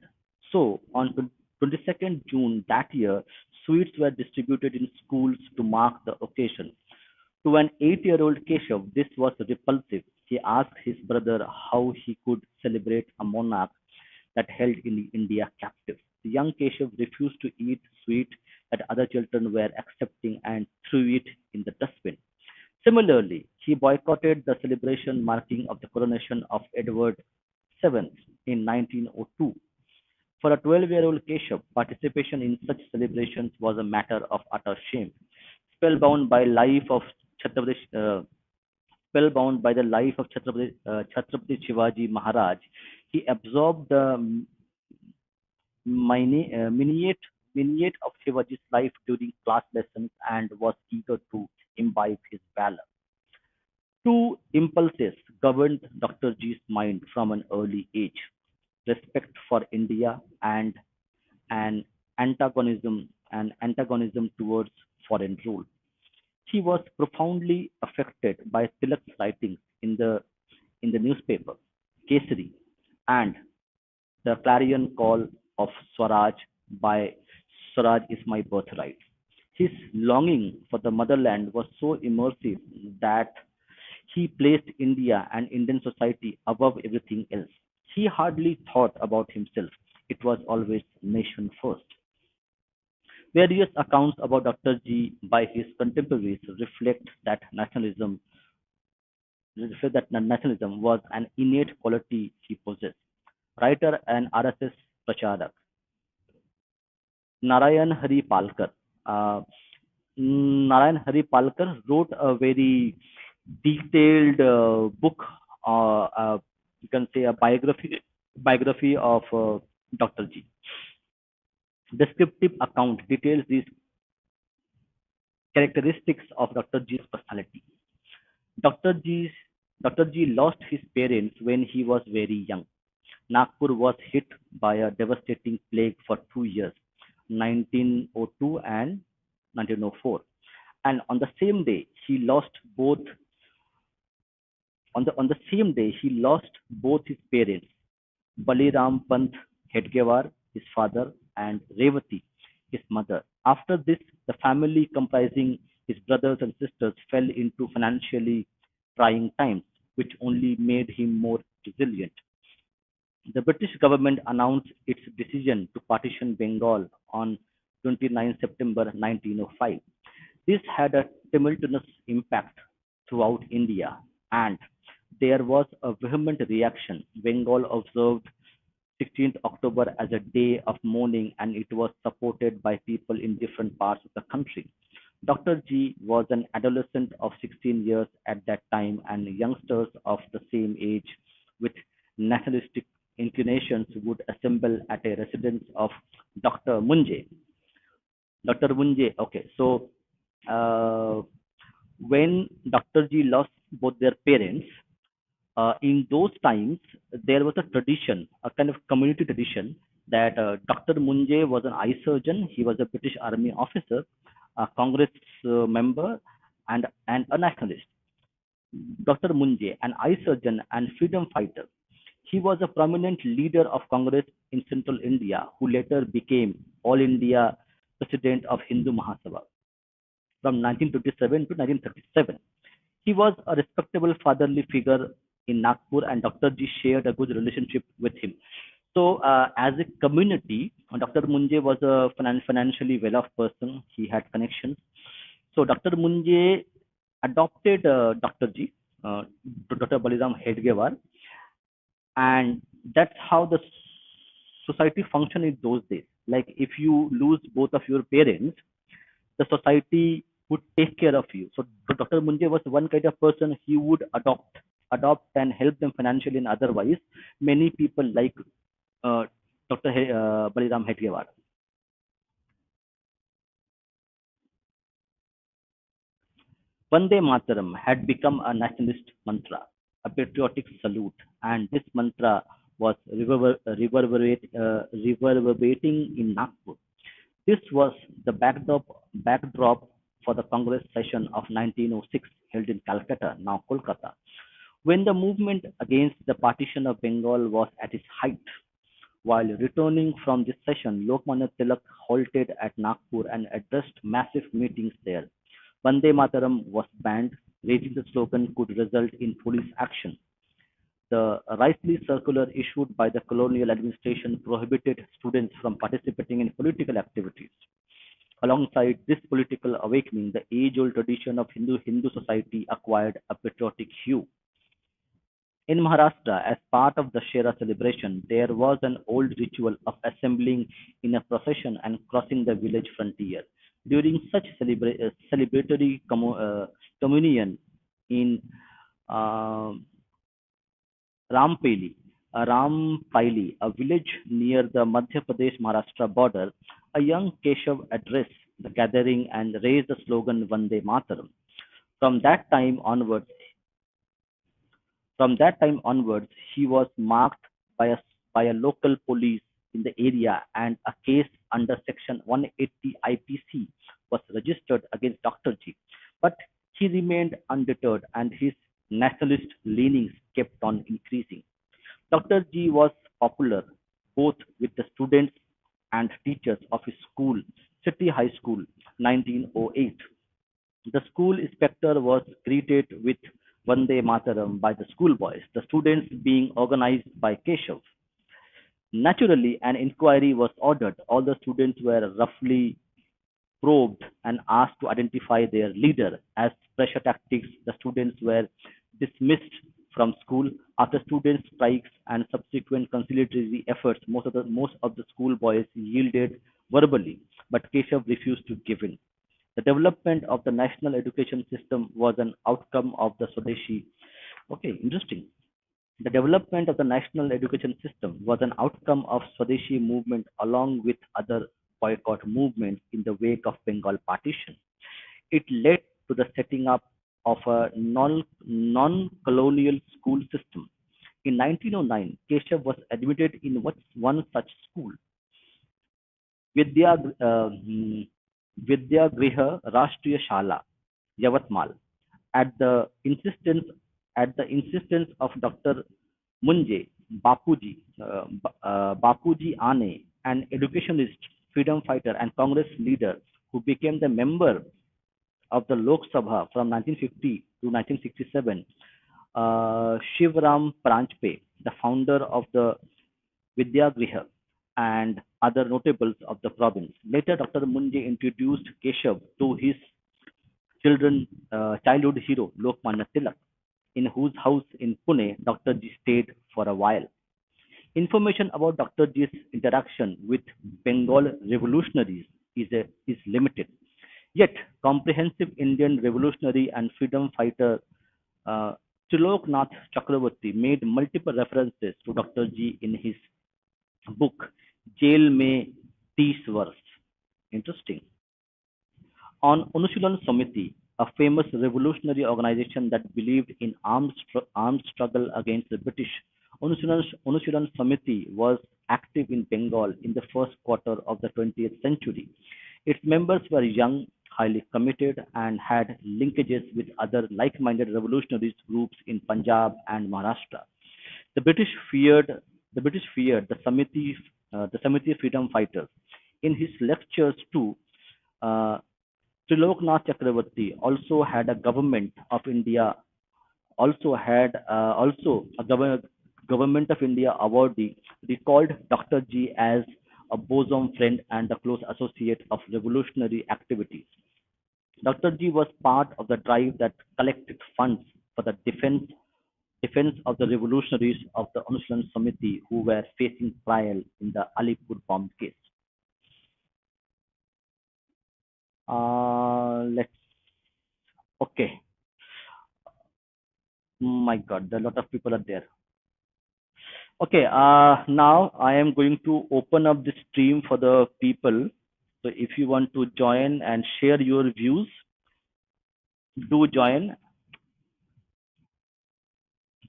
so on 22nd June that year, sweets were distributed in schools to mark the occasion. To an 8-year-old Keshav, this was repulsive. He asked his brother how he could celebrate a monarch that held in India captive. The young Keshav refused to eat sweet that other children were accepting and threw it in the dustbin. Similarly, he boycotted the celebration marking of the coronation of Edward VII in 1902. For a 12-year-old Keshav, participation in such celebrations was a matter of utter shame. Spellbound by life of Chhatrapati, uh, Spellbound by the life of Chhatrapati Shivaji Maharaj, he absorbed the minute of Shivaji's life during class lessons and was eager to imbibe his valor. Two impulses governed Dr. G's mind from an early age: respect for India and and antagonism towards foreign rule. He was profoundly affected by Tilak's writings in the newspaper, Kesari, and the clarion call of Swaraj by Swaraj is my birthright. His longing for the motherland was so immersive that he placed India and Indian society above everything else. He hardly thought about himself. It was always nation first. Various accounts about Dr. G by his contemporaries reflect that nationalism was an innate quality he possessed. Writer and RSS Pracharak Narayan Hari Palkar. Uh, Narayan Hari Palkar wrote a very detailed book, you can say a biography of Dr. G. Descriptive account details these characteristics of Dr. G's personality. Dr. G's Dr. G lost his parents when he was very young. Nagpur was hit by a devastating plague for 2 years, 1902 and 1904. And on the same day he lost both his parents, Baliram Pant Hedgewar, his father, and Revati, his mother. After this, the family comprising his brothers and sisters fell into financially trying times, which only made him more resilient. The British government announced its decision to partition Bengal on 29 September 1905. This had a tumultuous impact throughout India, and there was a vehement reaction. Bengal observed 16th October as a day of mourning, and it was supported by people in different parts of the country. Dr. G was an adolescent of 16 years at that time, and youngsters of the same age with nationalistic inclinations would assemble at a residence of Dr. Munje. Dr. Munje, okay, so uh, when Dr. G lost both their parents, in those times, there was a tradition, a kind of community tradition, that Dr. Munje was an eye surgeon. He was a British Army officer, a Congress member, and a nationalist. Dr. Munje, an eye surgeon and freedom fighter. He was a prominent leader of Congress in central India, who later became All India President of Hindu Mahasabha from 1927 to 1937. He was a respectable fatherly figure in Nagpur, and Dr. G shared a good relationship with him. So, as a community, Dr. Munje was a financially well-off person. He had connections. So, Dr. Munje adopted Dr. G, uh, Dr. Baliram Hedgewar, and that's how the society functioned in those days. Like, if you lose both of your parents, the society would take care of you. So Dr. Munje was one kind of person. He would adopt and help them financially and otherwise. Many people like uh, Dr. Baliram Hetgewar. Vande Mataram had become a nationalist mantra, a patriotic salute, and this mantra was reverberating in Nagpur. This was the backdrop for the Congress session of 1906 held in Calcutta, now Kolkata, when the movement against the partition of Bengal was at its height. While returning from this session, Lokmanya Tilak halted at Nagpur and addressed massive meetings there. Vande Mataram was banned. Raising the slogan could result in police action. The Riceley Circular issued by the colonial administration prohibited students from participating in political activities. Alongside this political awakening, the age-old tradition of Hindu society acquired a patriotic hue. In Maharashtra, as part of the Shera celebration, there was an old ritual of assembling in a procession and crossing the village frontier. During such celebratory communion in uh, Rampaili, a village near the Madhya Pradesh-Maharashtra border, a young Keshav addressed the gathering and raised the slogan Vande Mataram. From that time onwards, he was marked by a local police in the area, and a case under Section 180 IPC was registered against Dr. G, but he remained undeterred and his nationalist leanings kept on increasing. Dr. G was popular both with the students and teachers of his school, City High School, 1908. The school inspector was greeted with Vande Mataram by the schoolboys, the students being organized by Keshav. Naturally, an inquiry was ordered. All the students were roughly probed and asked to identify their leader. As pressure tactics, the students were dismissed from school. After student strikes and subsequent conciliatory efforts, most of the schoolboys yielded verbally, but Keshav refused to give in. The development of the national education system was an outcome of the Swadeshi. Okay, interesting. The development of the national education system was an outcome of Swadeshi movement along with other boycott movements in the wake of Bengal partition. It led to the setting up of a non-colonial school system. In 1909, Keshav was admitted in one such school, Vidya, Vidyagriha Rashtriya Shala, Yavatmal, at the insistence of Dr. Munje, Bapuji Ane, an educationist, freedom fighter, and Congress leader who became the member of the Lok Sabha from 1950 to 1967, Shivram Pranjpe, the founder of the Vidyagriha, and other notables of the province. Later, Dr. Munje introduced Keshav to his childhood hero, Lokmanya Tilak, in whose house in Pune Dr. G stayed for a while. Information about Dr. G's interaction with Bengal revolutionaries is limited. Yet, comprehensive Indian revolutionary and freedom fighter uh, Triloknath Chakravarti made multiple references to Dr. G in his book Jail Mein 30 Verse. Interesting. On Anushilan Samiti, a famous revolutionary organization that believed in armed struggle against the British, Anushilan Samiti was active in Bengal in the first quarter of the 20th century. Its members were young, highly committed, and had linkages with other like-minded revolutionary groups in Punjab and Maharashtra. The British feared the Samiti freedom fighters. In his lectures too, uh, Triloknath Chakravarti also had a government of India also a government of India awardee recalled Dr. G as a bosom friend and a close associate of revolutionary activities. Dr. G was part of the drive that collected funds for the defense of the revolutionaries of the Anushilan Samiti who were facing trial in the Alipur bomb case. Let's okay. My God, a lot of people are there. Okay, now I am going to open up the stream for the people. So if you want to join and share your views, do join.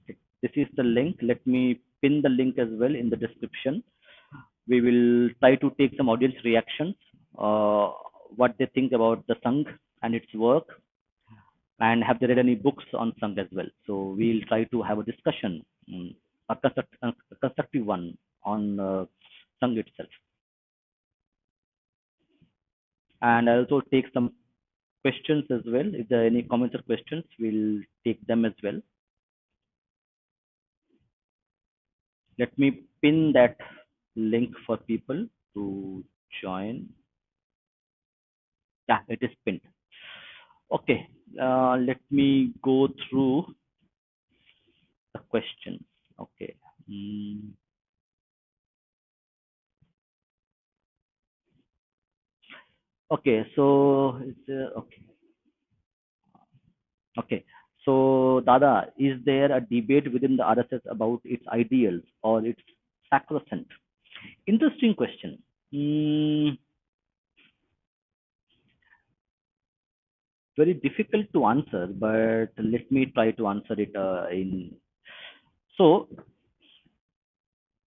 Okay, this is the link. Let me pin the link as well in the description. We will try to take some audience reactions, uh, what they think about the Sangh and its work, and have they read any books on Sangh as well. So we'll try to have a discussion, a constructive one on Sangh itself. And I also take some questions as well. If there are any comments or questions, we'll take them as well. Let me pin that link for people to join. Yeah, it is pinned. Okay, let me go through the questions. Okay. Mm, okay, so okay. Okay. So, Dada, is there a debate within the RSS about its ideals or its sacrosanct? Interesting question. Mm, very difficult to answer, but let me try to answer it in. So,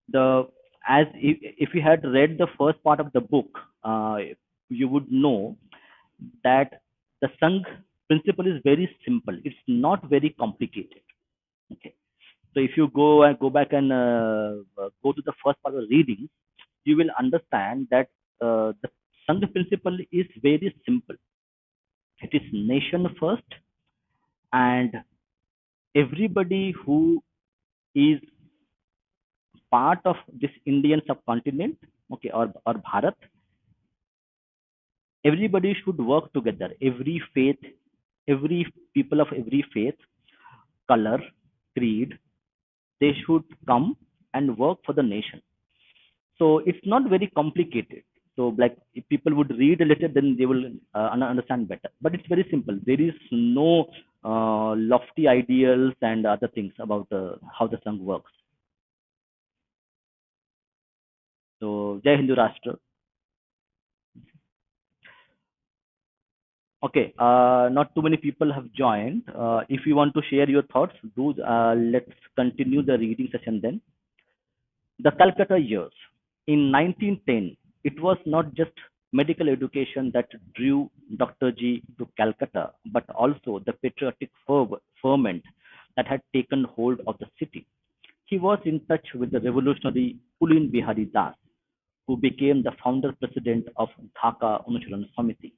the as if you had read the first part of the book, you would know that the Sangh principle is very simple. It's not very complicated. Okay. So if you go back and go to the first part of the reading, you will understand that the Sangh principle is very simple. It is nation first, and everybody who is part of this Indian subcontinent, okay, or Bharat, everybody should work together. Every faith, every people of every faith, color, creed, they should come and work for the nation. So it's not very complicated. So like if people would read a little, then they will understand better. But it's very simple. There is no lofty ideals and other things about how the Sangh works. So Jai Hindu Rashtra. Okay, not too many people have joined. If you want to share your thoughts, do let's continue the reading session then. The Calcutta years. In 1910, it was not just medical education that drew Dr. G to Calcutta, but also the patriotic ferment that had taken hold of the city. He was in touch with the revolutionary Pulin Bihari Das, who became the founder president of Dhaka Anushran Samiti.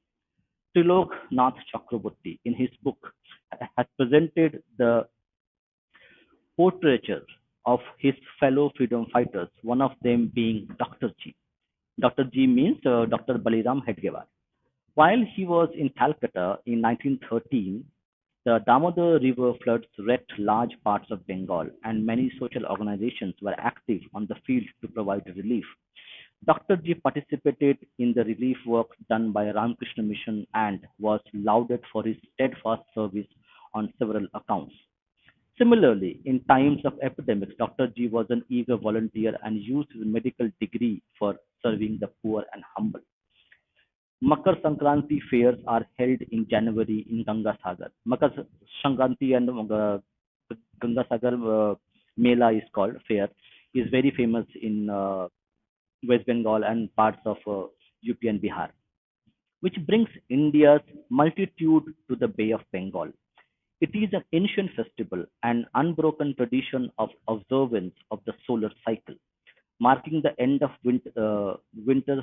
Trilok Nath Chakraborty, in his book, has presented the portraiture of his fellow freedom fighters, one of them being Dr. G. Dr. G means Dr. Baliram Hedgewar. While he was in Calcutta in 1913, the Damodar River floods wrecked large parts of Bengal, and many social organizations were active on the field to provide relief. Dr. G participated in the relief work done by Ramakrishna Mission and was lauded for his steadfast service on several accounts. Similarly, in times of epidemics, Dr. G was an eager volunteer and used his medical degree for serving the poor and humble. Makar Sankranti fairs are held in January in Ganga Sagar. Makar Sankranti and Ganga Sagar Mela is called fair, is very famous in West Bengal and parts of UP and Bihar, which brings India's multitude to the Bay of Bengal. It is an ancient festival, an unbroken tradition of observance of the solar cycle, marking the end of winter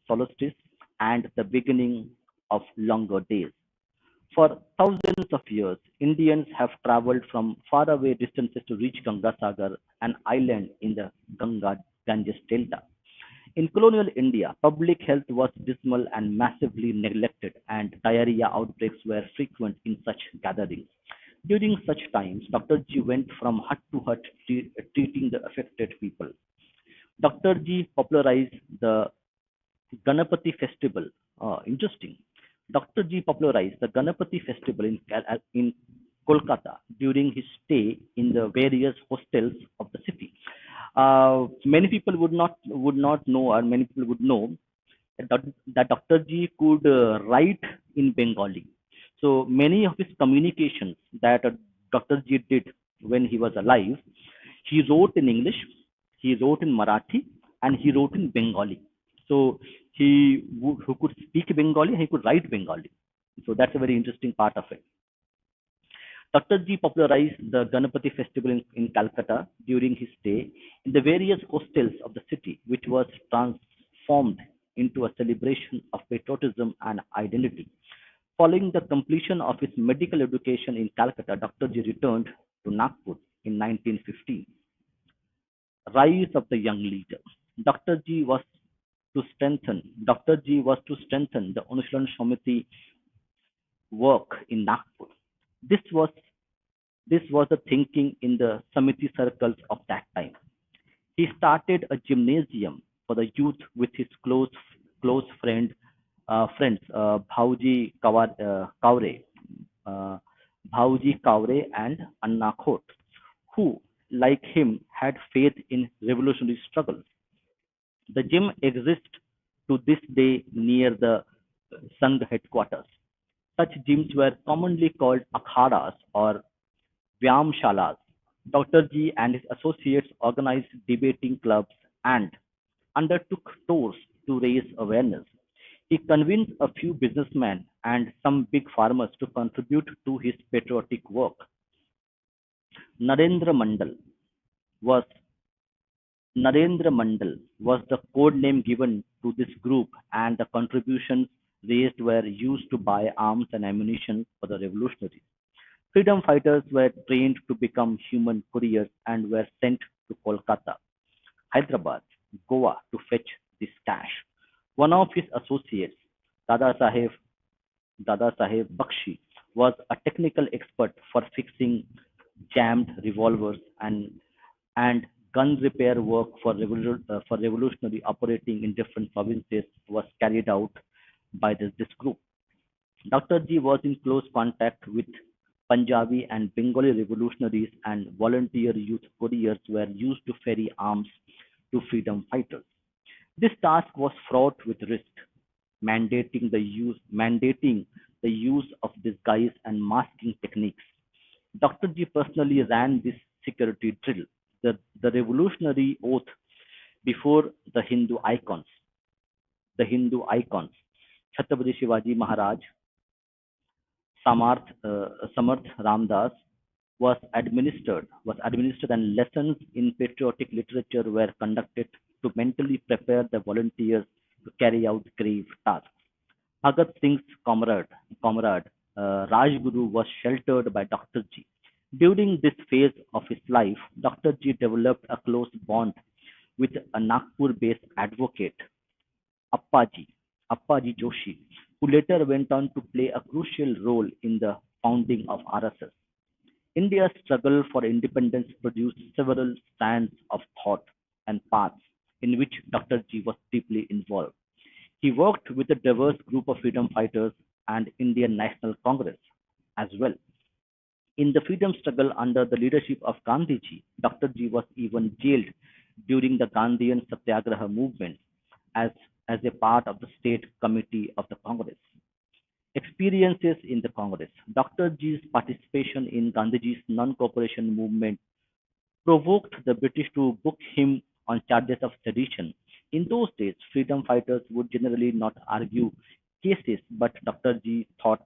solstice and the beginning of longer days. For thousands of years, Indians have traveled from faraway distances to reach Gangasagar, an island in the Ganga Ganges Delta. In colonial India, public health was dismal and massively neglected, and diarrhea outbreaks were frequent in such gatherings. During such times, Dr. G went from hut to hut treating the affected people. Dr. G popularized the Ganapati festival. Interesting. Dr. G popularized the Ganapati festival in Kolkata during his stay in the various hostels of the city. Many people would not know, or many people would know that Dr. G could write in Bengali. So many of his communications that Dr. G did when he was alive, he wrote in English, he wrote in Marathi, and he wrote in Bengali. So who could speak Bengali, he could write Bengali. So that's a very interesting part of it. Dr. G popularized the Ganapati festival in Calcutta during his stay in the various hostels of the city, which was transformed into a celebration of patriotism and identity. Following the completion of his medical education in Calcutta, Dr. G returned to Nagpur in 1915. Rise of the young leader. Dr. G was to strengthen the Anushran Samiti work in Nagpur. This was this was the thinking in the Samiti circles of that time. He started a gymnasium for the youth with his close friends Kaure, uh, Bhauji Kaure and Anna Khot, who, like him, had faith in revolutionary struggles. The gym exists to this day near the Sangh headquarters. Such gyms were commonly called akhadas or vyamshalas. Dr. G and his associates organized debating clubs and undertook tours to raise awareness. He convinced a few businessmen and some big farmers to contribute to his patriotic work. Narendra Mandal was Narendra Mandal was the code name given to this group, and the contributions raised were used to buy arms and ammunition for the revolutionaries. Freedom fighters were trained to become human couriers and were sent to Kolkata, Hyderabad, Goa to fetch this cash. One of his associates, Dada Saheb Dada Saheb Bakshi, was a technical expert for fixing jammed revolvers and gun repair work for revolutionary operating in different provinces was carried out by this group. Dr. G was in close contact with Punjabi and Bengali revolutionaries, and volunteer youth couriers were used to ferry arms to freedom fighters. This task was fraught with risk, mandating the use of disguise and masking techniques. Dr. G personally ran this security drill, the revolutionary oath before the Hindu icons, Chhatrapati Shivaji Maharaj, Samarth Ramdas was administered, and lessons in patriotic literature were conducted to mentally prepare the volunteers to carry out grave tasks. Bhagat Singh's comrade Rajguru was sheltered by Dr. G. During this phase of his life, Dr. G developed a close bond with a Nagpur-based advocate, Appaji, Appaji Joshi, who later went on to play a crucial role in the founding of RSS. India's struggle for independence produced several strands of thought and paths in which Dr. G was deeply involved. He worked with a diverse group of freedom fighters and Indian National Congress as well. In the freedom struggle under the leadership of Gandhiji, Dr. G was even jailed during the Gandhian Satyagraha movement as, as a part of the state committee of the Congress. Experiences in the Congress. Dr. G's participation in Gandhiji's non-cooperation movement provoked the British to book him on charges of sedition. In those days, freedom fighters would generally not argue cases, but Dr. G thought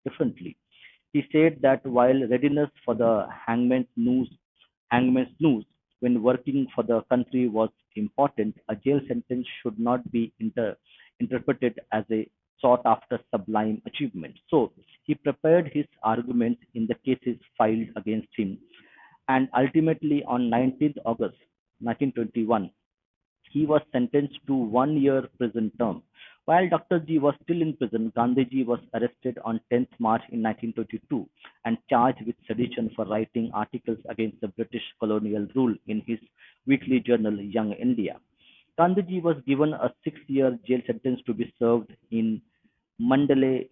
differently. He said that while readiness for the hangman's noose when working for the country was important, a jail sentence should not be interpreted as a sought after sublime achievement. So he prepared his arguments in the cases filed against him, and ultimately on 19th August 1921, he was sentenced to 1 year prison term. While Dr. G was still in prison, Gandhiji was arrested on 10th March in 1922 and charged with sedition for writing articles against the British colonial rule in his weekly journal Young India. Gandhiji was given a 6 year jail sentence to be served in Mandalay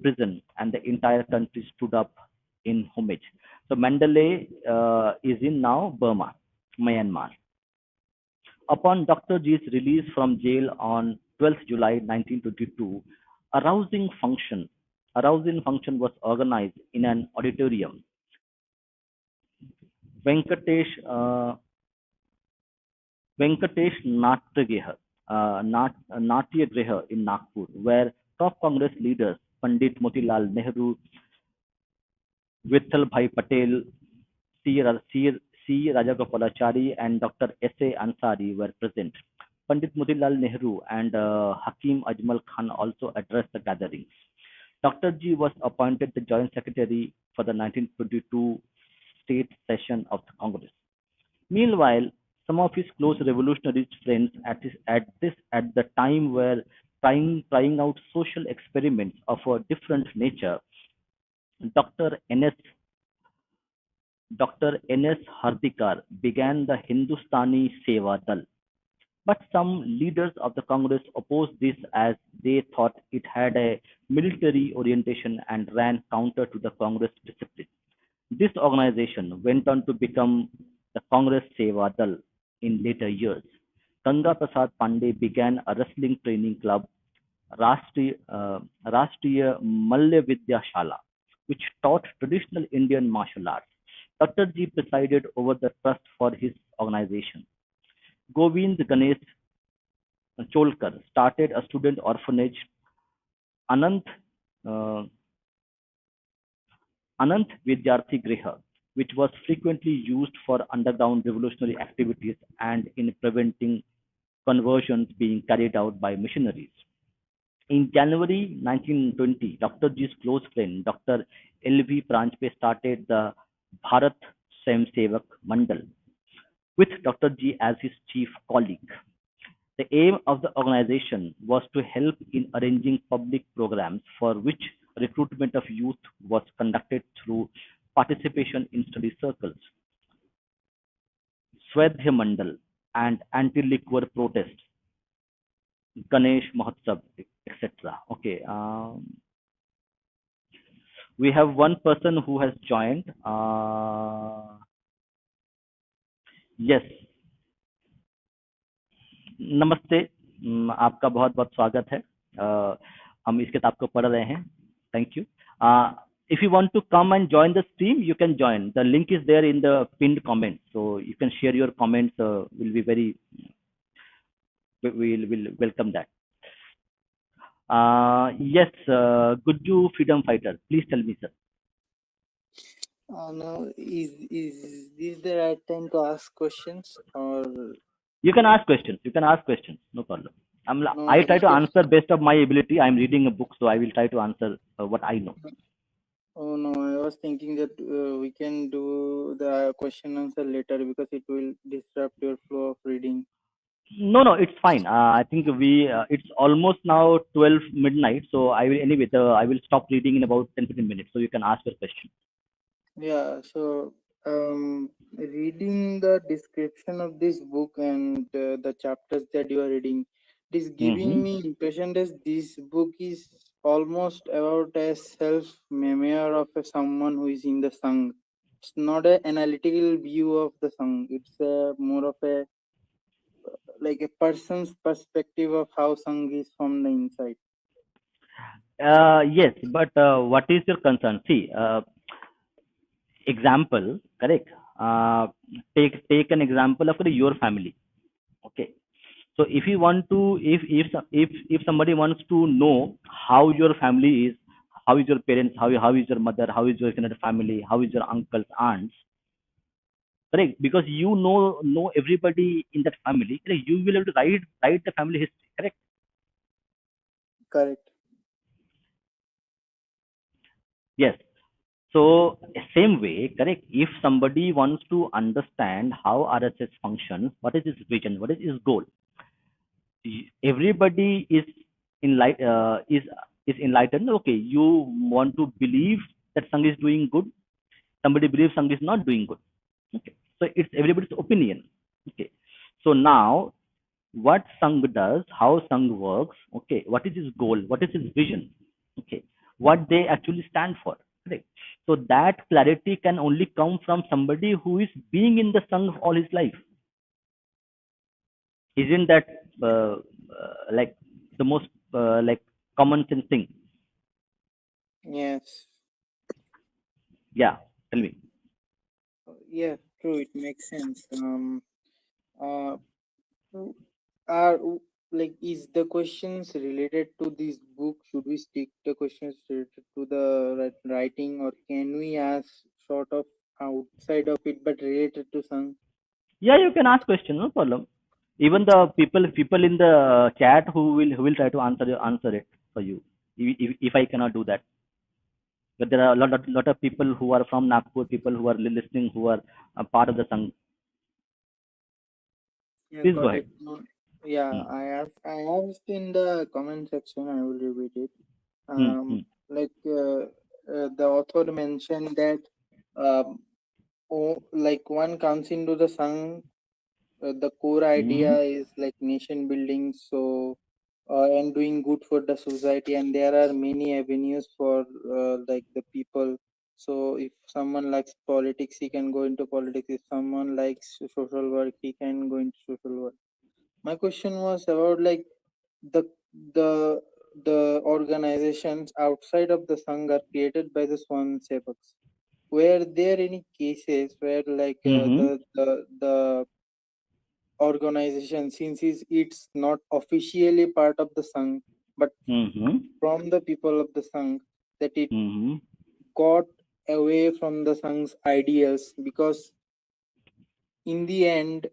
prison, and the entire country stood up in homage. So Mandalay is in now Burma, Myanmar. Upon Dr. G's release from jail on 12th July 1922, a rousing function was organized in an auditorium, Venkatesh Venkatesh Natyagriha in Nagpur, where top Congress leaders Pandit Motilal Nehru, Vittal Bhai Patel, C. Rajagopalachari, and Dr. S.A. Ansari were present. Pandit Motilal Nehru and Hakim Ajmal Khan also addressed the gatherings. Dr. G was appointed the Joint Secretary for the 1922 state session of the Congress. Meanwhile, some of his close revolutionary friends at the time were trying out social experiments of a different nature. Dr. N.S. Dr. N.S. Hardikar began the Hindustani Seva Dal, but some leaders of the Congress opposed this as they thought it had a military orientation and ran counter to the Congress discipline. This organization went on to become the Congress Seva Dal in later years. Ganga Prasad Pandey began a wrestling training club, Rashtriya Malya Vidya Shala, which taught traditional Indian martial arts. Dr. G presided over the trust for his organization. Govind Ganesh Cholkar started a student orphanage, Anant uh, Anant Vidyarthi Griha, which was frequently used for underground revolutionary activities and in preventing conversions being carried out by missionaries. In January 1920, Dr. G's close friend, Dr. L.V. Pranjpe, started the Bharat Swayamsevak Mandal with Dr. G as his chief colleague. The aim of the organization was to help in arranging public programs for which recruitment of youth was conducted through participation in study circles, Swadhyay Mandal, and anti-liquor protests, Ganesh Mahotsav, etc. Okay, we have one person who has joined. Yes, नमस्ते, आपका बहुत बहुत स्वागत है। हम इस किताब को पढ़ रहे हैं। Thank you. If you want to come and join the stream, you can join. The link is there in the pinned comment, so you can share your comments. Will be very, will welcome that. Yes, Gujju Freedom Fighter, please tell me, sir. No, is this the right time to ask questions or You can ask questions. You can ask questions. No problem. no? I try to Because answer best of my ability. I'm reading a book, so I will try to answer what I know. oh no, I was thinking that we can do the question answer later because it will disrupt your flow of reading. No, no, it's fine. I think it's almost now 12 midnight, so I will anyway. I will stop reading in about 10-15 minutes, so you can ask your question. Yeah, so reading the description of this book and the chapters that you are reading, it is giving Mm-hmm. me impression that this book is almost about a self memoir of someone who is in the Sangh. It's not an analytical view of the Sangh. It's more of a like a person's perspective of how Sangh is from the inside. Yes, but what is your concern? See, example, correct? Uh, take an example of your family. Okay. So if you want to, if somebody wants to know how your family is, how is your parents, how is your mother, how is your extended family, how is your uncles, aunts, correct? Because you know everybody in that family, correct? You will have to write the family history, correct? Correct. Yes. So same way, correct? If somebody wants to understand how RSS functions, what is its vision, what is its goal, everybody is enlightened. Okay, you want to believe that Sangh is doing good, somebody believes Sangh is not doing good. Okay, so it's everybody's opinion. Okay, so now what Sangh does, how Sangh works, okay, what is his goal, what is his vision, okay, what they actually stand for, correct? So that clarity can only come from somebody who is being in the Sangh all his life. Isn't that like the most like common sense thing? Yes. Yeah, tell me. Yeah, true. It makes sense. Uh, So, are like is the questions related to this book? Should we stick the questions related to the writing, or can we ask sort of outside of it but related to some? Yeah, you can ask question, no problem. Even the people in the chat who will try to answer it for you. If I cannot do that, but there are a lot of people who are from Nagpur, people who are listening, who are part of the Sangh. Yeah, Please go got ahead. it. No, yeah, Hmm. I asked in the comment section. I will repeat it. Hmm. Hmm. Like the author mentioned that like one comes into the sun. The core Hmm. idea is like nation building, so and doing good for the society, and there are many avenues for like the people. So if someone likes politics, he can go into politics. If someone likes social work, he can go into social work. My question was about like the the the organizations outside of the Sangh are created by the Swan Sevaks. Were there any cases where like Hmm. the organization, since it's not officially part of the Sangh, but Mm-hmm. from the people of the Sangh, that it Mm-hmm. got away from the Sangh's ideals, because in the end,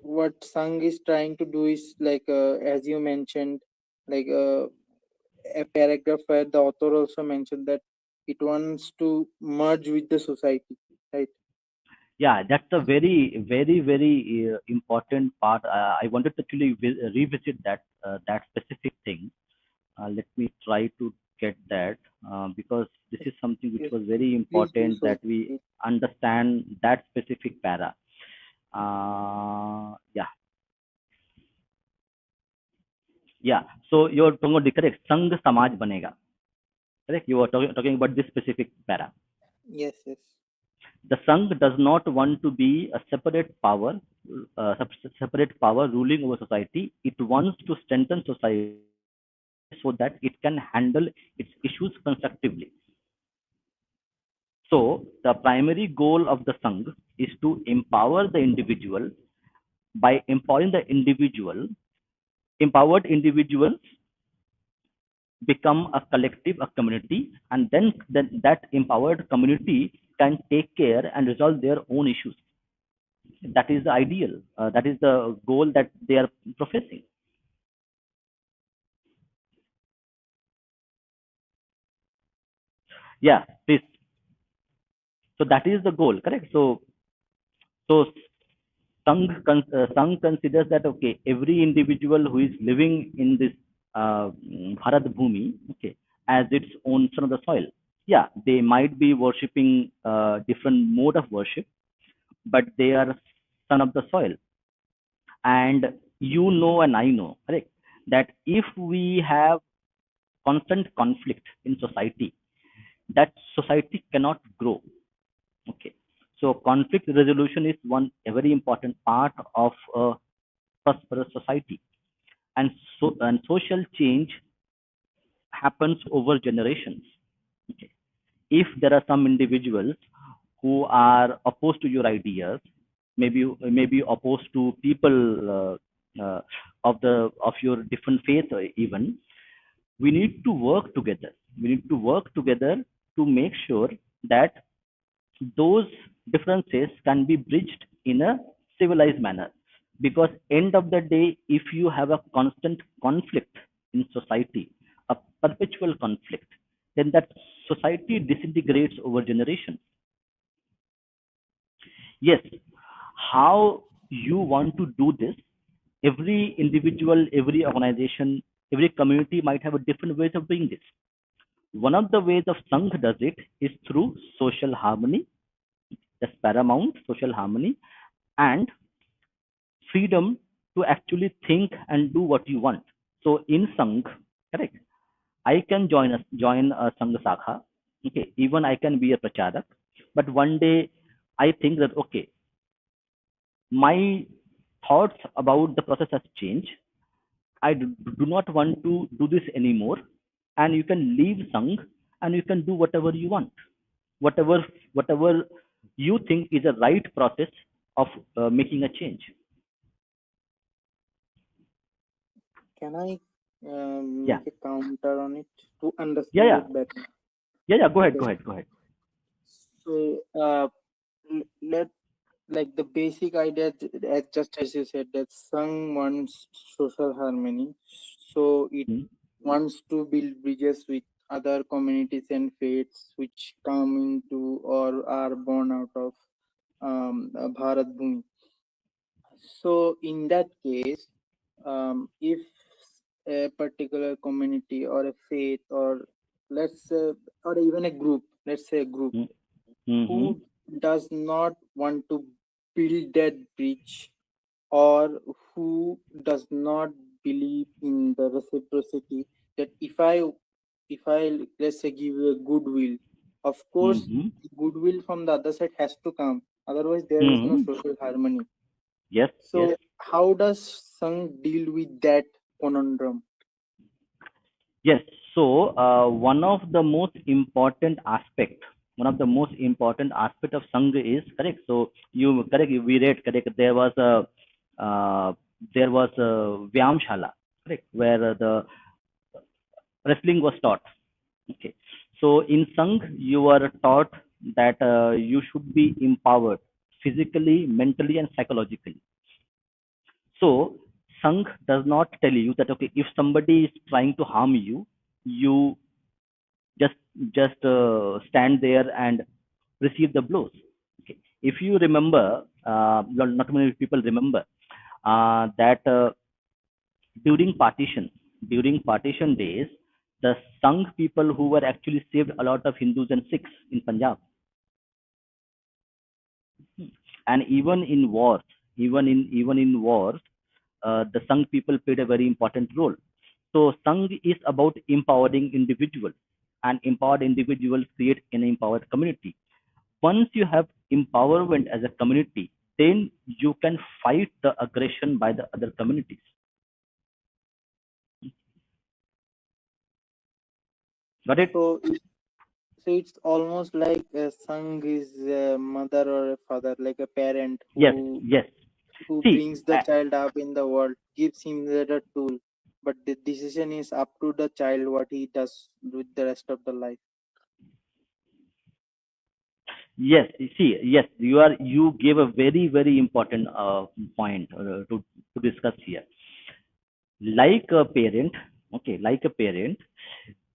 what Sangh is trying to do is like, as you mentioned, like a paragraph where the author also mentioned that it wants to merge with the society, right? Yeah, that's a very important part. I wanted to actually revisit that specific thing. Let me try to get that because this is something which Yes, was very please do important so. that we understand that specific para. Yeah, yeah. So you're talking about the correct Sangh Samaj Banega. Correct. You are talking about this specific para. Yes, yes. The Sangh does not want to be a separate power ruling over society. It wants to strengthen society so that it can handle its issues constructively. So, the primary goal of the Sangh is to empower the individual. By empowering the individual, empowered individuals become a collective, a community, and then that empowered community can take care and resolve their own issues. That is the ideal. That is the goal that they are professing. Yeah, this. So that is the goal, correct? So Sangh considers that okay, every individual who is living in this Bharat Bhumi, okay, as its own son of the soil. Yeah, they might be worshipping different mode of worship, but they are son of the soil. And you know, and I know, correct, that if we have constant conflict in society, that society cannot grow. Okay. So conflict resolution is one a very important part of a prosperous society. And and social change happens over generations. Okay. If there are some individuals who are opposed to your ideas, maybe opposed to people of your different faith, even we need to work together. We need to work together to make sure that those differences can be bridged in a civilized manner. Because end of the day, if you have a constant conflict in society, a perpetual conflict, then that society disintegrates over generations. Yes, how you want to do this, every individual, every organization, every community might have a different ways of doing this. One of the ways of Sangh does it is through social harmony. That's paramount, social harmony, and freedom to actually think and do what you want. So in Sangh, correct, I can join a Sangh Sakha. Okay, even I can be a Pracharak. But one day I think that okay, my thoughts about the process has changed. Do not want to do this anymore. And you can leave Sangh and you can do whatever you want. Whatever whatever you think is a right process of making a change. Can I Yeah. make a counter on it to Yeah, understand yeah. it better? Yeah, yeah. Go ahead, Okay. go ahead, go ahead. So, let like the basic idea, just as you said, that Sangh wants social harmony, so it Hmm. wants to build bridges with other communities and faiths which come into or are born out of Bharat Bhumi. So, in that case, if a particular community or a faith, or let's say, or even a group, let's say a group Mm-hmm. who does not want to build that bridge, or who does not believe in the reciprocity, that if I let's say give you a goodwill, of course Mm-hmm. goodwill from the other side has to come, otherwise there is no Mm-hmm. social harmony. Yes, yes. So how does Sangh deal with that conundrum? Yes. So one of the most important aspect of Sangha is correct. So you correct. We read correct. There was a uh, there was a Vyamshala, correct, where the wrestling was taught. Okay. So in Sangh, you are taught that you should be empowered physically, mentally, and psychologically. So Sangh does not tell you that okay, if somebody is trying to harm you, you just stand there and receive the blows. Okay. If you remember, not many people remember that during partition days, the Sangh people who were actually saved a lot of Hindus and Sikhs in Punjab, and even in wars, the Sangh people played a very important role. So Sangh is about empowering individuals, and empowered individuals create an empowered community. Once you have empowerment as a community, then you can fight the aggression by the other communities. Got it? So, so it's almost like a Sangh is a mother or a father, like a parent Yes, yes. who See, brings the child up in the world, gives him the tool, but the decision is up to the child what he does with the rest of the life. yes, yes, you gave a very, very important point to discuss here. Like a parent, okay, like a parent,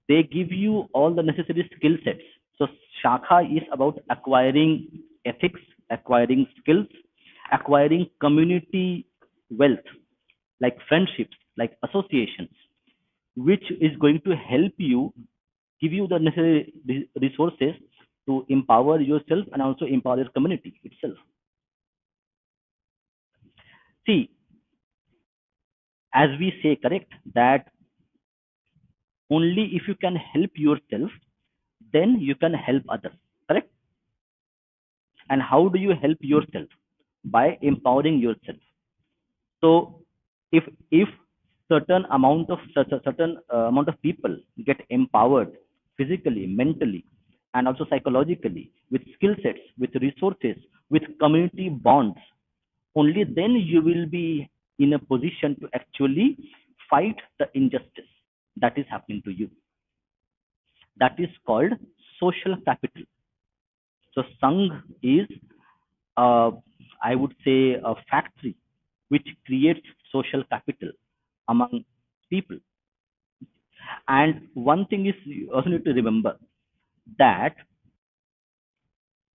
they give you all the necessary skill sets. So Shakha is about acquiring ethics, acquiring skills, acquiring community wealth, like friendships, like associations, which is going to help you, give you the necessary resources to empower yourself and also empower your community itself. See, as we say, correct, that only if you can help yourself, then you can help others, correct? And how do you help yourself? By empowering yourself. So if certain amount of people get empowered physically, mentally, and also psychologically, with skill sets, with resources, with community bonds, only then you will be in a position to actually fight the injustice that is happening to you. That is called social capital. So Sangh is, uh, I would say, a factory which creates social capital among people. And one thing is, you also need to remember that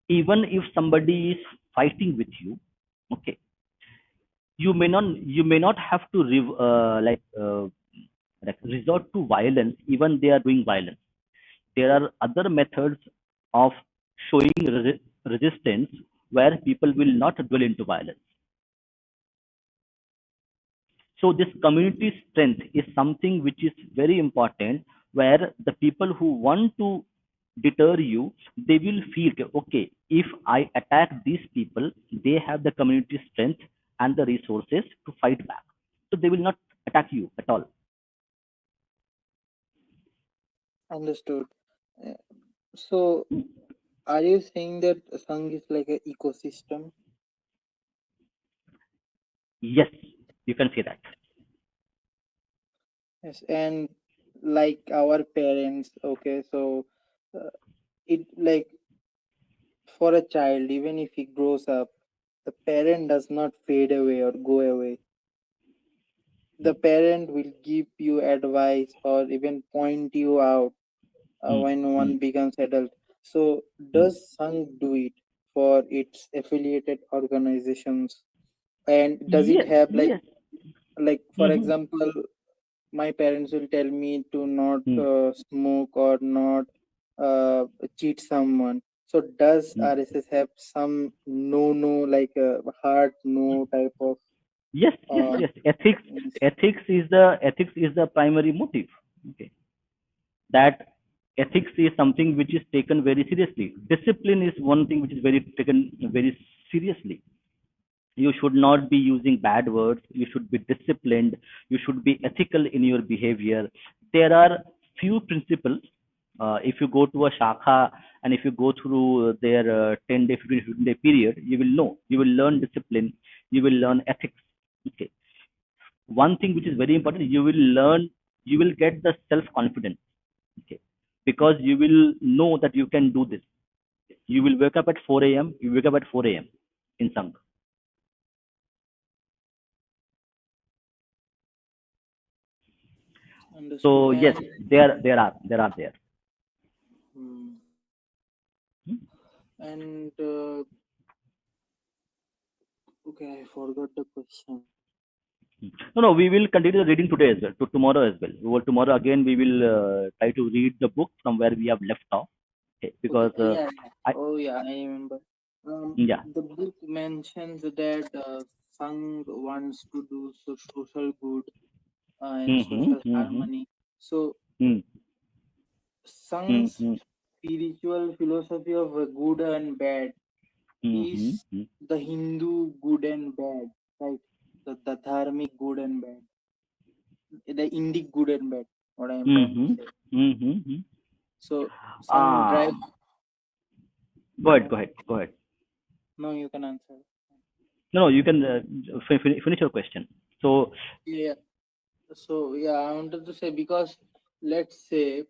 even if somebody is fighting with you, okay, you may not have to like resort to violence. Even they are doing violence, there are other methods of showing resistance where people will not dwell into violence. So this community strength is something which is very important, where the people who want to deter you, they will feel okay, if I attack these people, they have the community strength and the resources to fight back, so they will not attack you at all. Understood. Uh, So, are you saying that Sangh is like an ecosystem? Yes, you can say that. Yes, and like our parents, okay, so uh, it like for a child, even if he grows up, the parent does not fade away or go away. The parent will give you advice or even point you out Hmm, when hmm, one becomes adult. So, hmm. does Sangh do it for its affiliated organizations? And does it Yes, have yes. like for Hmm, example, my parents will tell me to not hmm, smoke or not cheat someone. So does hmm. RSS have some no like a hard no type of Yes, yes, uh, yes. Ethics is the primary motive. Okay, that ethics is something which is taken very seriously. Discipline is one thing which is very taken very seriously. You should not be using bad words. You should be disciplined. You should be ethical in your behavior. There are few principles. If you go to a shakha and if you go through their 10-day, 15-day period, you will know. You will learn discipline. You will learn ethics. Okay. One thing which is very important, you will learn, you will get the self confidence. Okay. Because you will know that you can do this. You will wake up at 4 a.m. You wake up at 4 a.m. in Sangh. Understood. So yes, there are there. Hmm. Hmm? And okay, I forgot the question. No, no, we will continue the reading today as well, to tomorrow as well. Tomorrow again we will try to read the book from where we have left off. Okay, Okay, because yeah, yeah. I Oh, yeah, I remember. yeah. The book mentions that Sangh wants to do social good and Mm-hmm, social mm-hmm, harmony. So, mm, Sangh's mm-hmm, spiritual philosophy of good and bad mm-hmm, is the Hindu good and bad, right? The dharmic good and bad, the Indic good and bad. What I am trying to mm-hmm, say. mm-hmm. So, Sangh drive. Um, Go ahead, go ahead, go ahead. No, you can answer. No, no, you can finish your question. So, Yeah. So yeah, I wanted to say because let's say,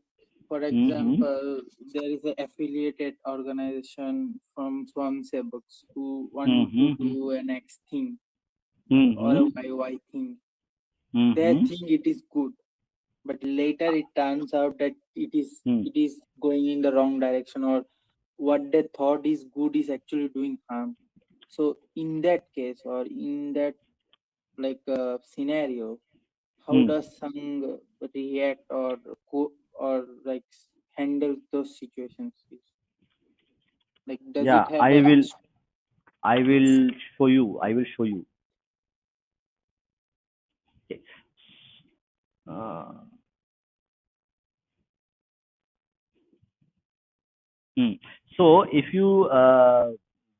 for mm-hmm, example, there is an affiliated organization from Swamsevaks who want to mm-hmm, do an X thing or a mm-hmm, YY thing. They mm-hmm, think it is good, but later it turns out that mm, it is going in the wrong direction, or what they thought is good is actually doing harm. So in that case, or in that scenario, how mm. does Sang react or or like handle those situations? Like, does Yeah, it have a I will show you. I will show you. Okay. Uh, mm. So, if you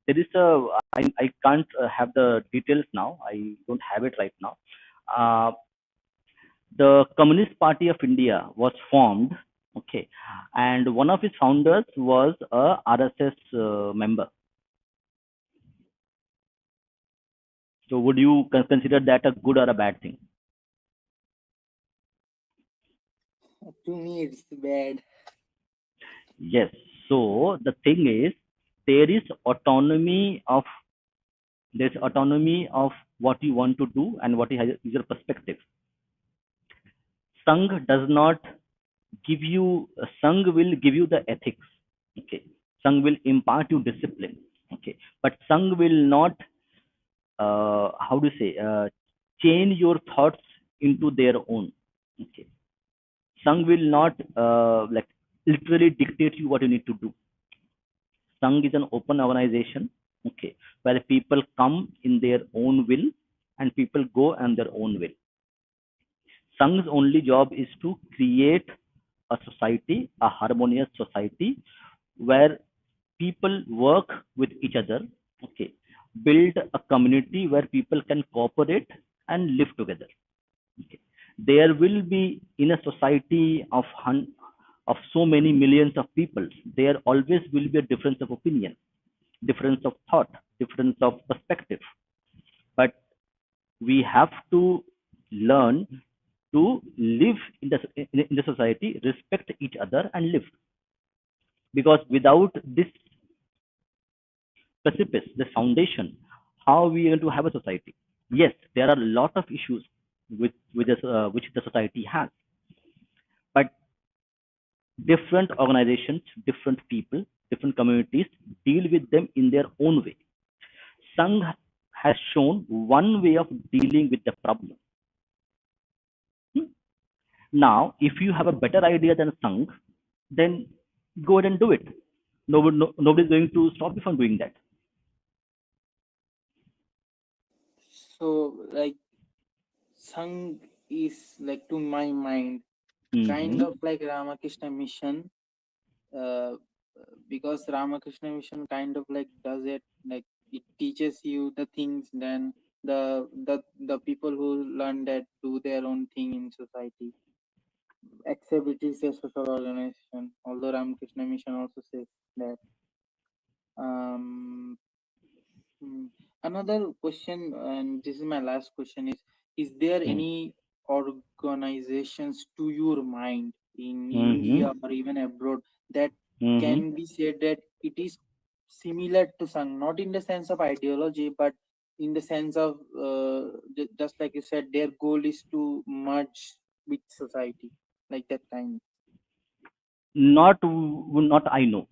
there is a I can't have the details now. I don't have it right now. Uh, the Communist Party of India was formed. Okay, and one of its founders was a RSS member. So, would you consider that a good or a bad thing? to me it's bad. Yes. So the thing is, there is autonomy of there's autonomy of what you want to do and what is your perspective. Sangh does not give you. Sangh will give you the ethics. Okay. Sangh will impart you discipline. Okay. But Sangh will not. How do you say? Change your thoughts into their own. Okay. Sangh will not like literally dictate you what you need to do. Sangh is an open organization, okay, where people come in their own will and people go on their own will. Sangh's only job is to create a society, a harmonious society where people work with each other, okay, build a community where people can cooperate and live together. Okay. There will be in a society of of so many millions of people, there always will be a difference of opinion, difference of thought, difference of perspective. But we have to learn to live in the society, respect each other, and live. Because without this precipice, this foundation, how are we going to have a society? Yes, there are a lot of issues with this, which the society has, but different organizations, different people, different communities deal with them in their own way. Sangh has shown one way of dealing with the problem. Hmm? Now, if you have a better idea than Sangh, then go ahead and do it. Nobody is going to stop you from doing that. So like Sang is like, to my mind, kind Mm-hmm. of like Ramakrishna Mission, uh, because Ramakrishna Mission kind of like does it like it teaches you the things, then the people who learn that do their own thing in society, except it is a social organization. Although Ramakrishna Mission also says that. Um, hmm. Another question, and this is my last question, is there Hmm. any organizations to your mind in Hmm. India or even abroad that Hmm. can be said that it is similar to Sangh, not in the sense of ideology, but in the sense of just like you said, their goal is to merge with society, like that kind. Not I know.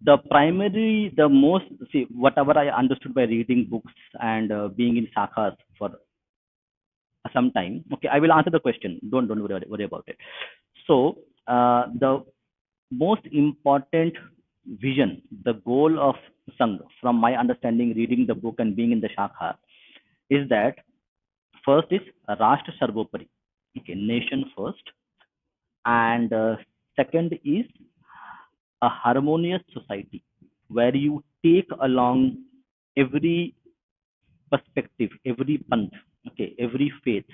The most, see, whatever I understood by reading books and being in shakhas for some time. Okay, I will answer the question. Don't worry about it. So the most important vision, the goal of Sangh, from my understanding, reading the book and being in the Shakha, is that first is Rashtra Sarvopari, okay, nation first, and second is a harmonious society where you take along every perspective, every panth, okay, every faith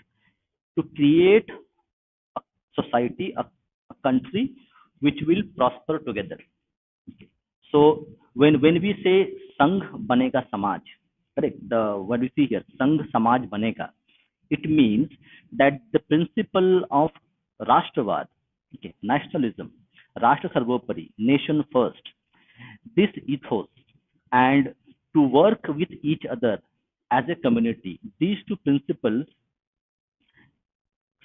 to create a society, a country which will prosper together. So when we say Sangh Banega Samaj, correct? What we see here, Sangh Samaj Banega, it means that the principle of Rashtravad, okay, nationalism, Rashtra Sarvopari, nation first, this ethos, and to work with each other as a community, these two principles,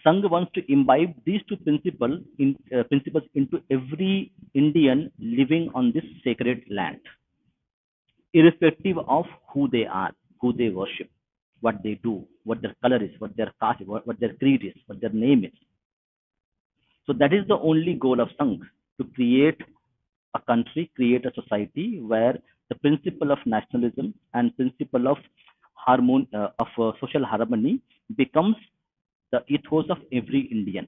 Sangh wants to imbibe these two principles into every Indian living on this sacred land, irrespective of who they are, who they worship, what they do, what their color is, what their caste is, what their creed is, what their name is. So that is the only goal of Sangh, to create a country, create a society where the principle of nationalism and principle of social harmony becomes the ethos of every Indian.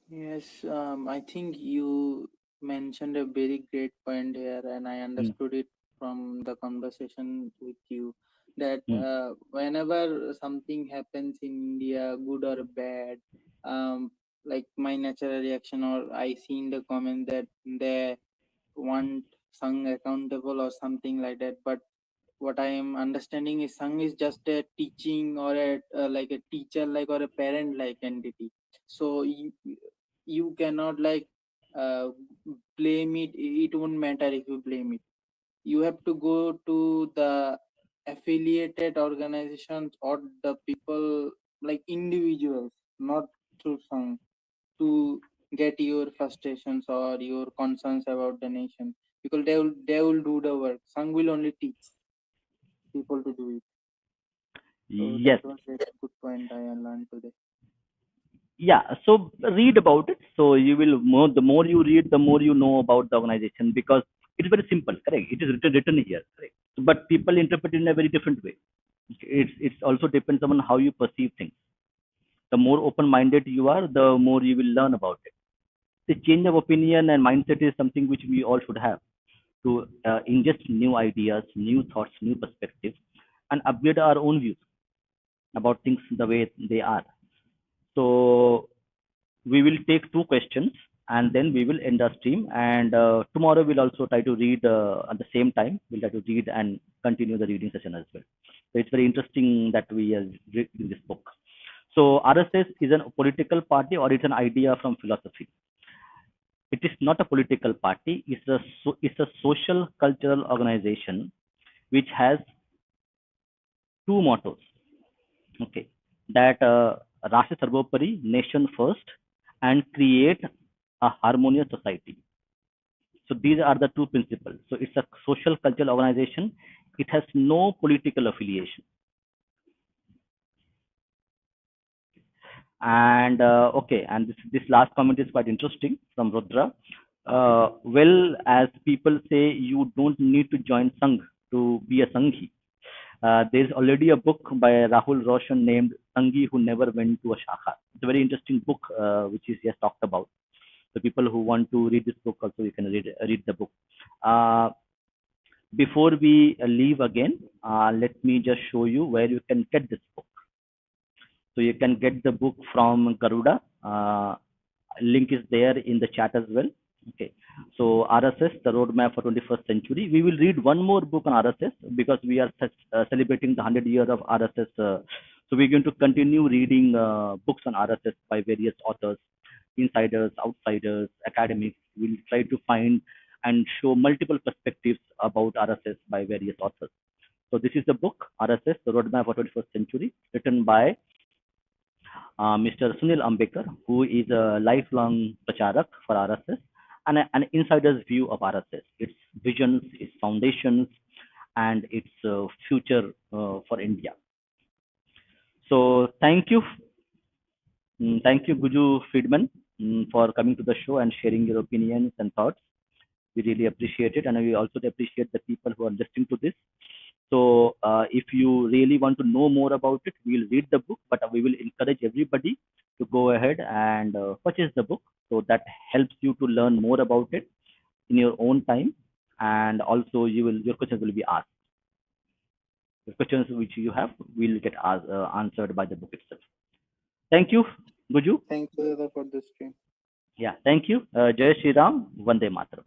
Yes, I think you mentioned a very great point here, and I Mm, understood it from the conversation with you that mm, whenever something happens in India, good or bad, um, like my natural reaction, or I see in the comment that they want Sangh accountable or something like that. But what I am understanding is Sangh is just a teaching or a like a teacher like or a parent like entity. So you cannot like uh, blame it. It won't matter if you blame it. You have to go to the affiliated organizations or the people like individuals, not through Sangh, to get your frustrations or your concerns about the nation, because they will do the work. Sangh will only teach people to do it. So that yes. was a good point I learned today. Yeah, so read about it. So you will more, the more you read, the more you know about the organization, because it is very simple, correct? It is written here, correct? But people interpret it in a very different way. It's also depends on how you perceive things. The more open minded you are, the more you will learn about it. The change of opinion and mindset is something which we all should have, to ingest new ideas, new thoughts, new perspectives, and upgrade our own views about things the way they are. So we will take two questions and then we will end our stream. And tomorrow we'll also try to read at the same time. We'll try to read and continue the reading session as well. So it's very interesting that we are reading this book. So RSS is a political party or it's an idea from philosophy? It is not a political party. It's a social cultural organization which has two mottos. Okay, that Rashtra Sarvopari, nation first, and create a harmonious society. So these are the two principles. So it's a social cultural organization. It has no political affiliation. And okay, and this last comment is quite interesting from Rudra. Well, as people say, you don't need to join Sangh to be a Sanghi. There's already a book by Rahul Roshan named Sanghi Who Never Went to a Shakha. It's a very interesting book, which is just talked about. The people who want to read this book also, you can read the book. Uh, Before we leave again, let me just show you where you can get this book. So you can get the book from Garuda. Link is there in the chat as well. Okay. So RSS, the roadmap for 21st century. We will read one more book on RSS because we are celebrating the 100 year of RSS. So we're going to continue reading books on RSS by various authors, insiders, outsiders, academics. We'll try to find and show multiple perspectives about RSS by various authors. So this is the book RSS, the roadmap for 21st century, written by Mr. Sunil Ambekar, who is a lifelong pracharak for RSS and an insider's view of RSS, its visions, its foundations, and its future for India. So thank you, Guju Friedman, for coming to the show and sharing your opinions and thoughts. We really appreciate it, and we also appreciate the people who are listening to this. So, if you really want to know more about it, we'll read the book, but we will encourage everybody to go ahead and purchase the book. So that helps you to learn more about it in your own time, and also your questions will be asked. The questions which you have will get answered by the book itself. Thank you, Guju. Thank you for the stream. Yeah, thank you. Jai Shri Ram, Vande Mataram.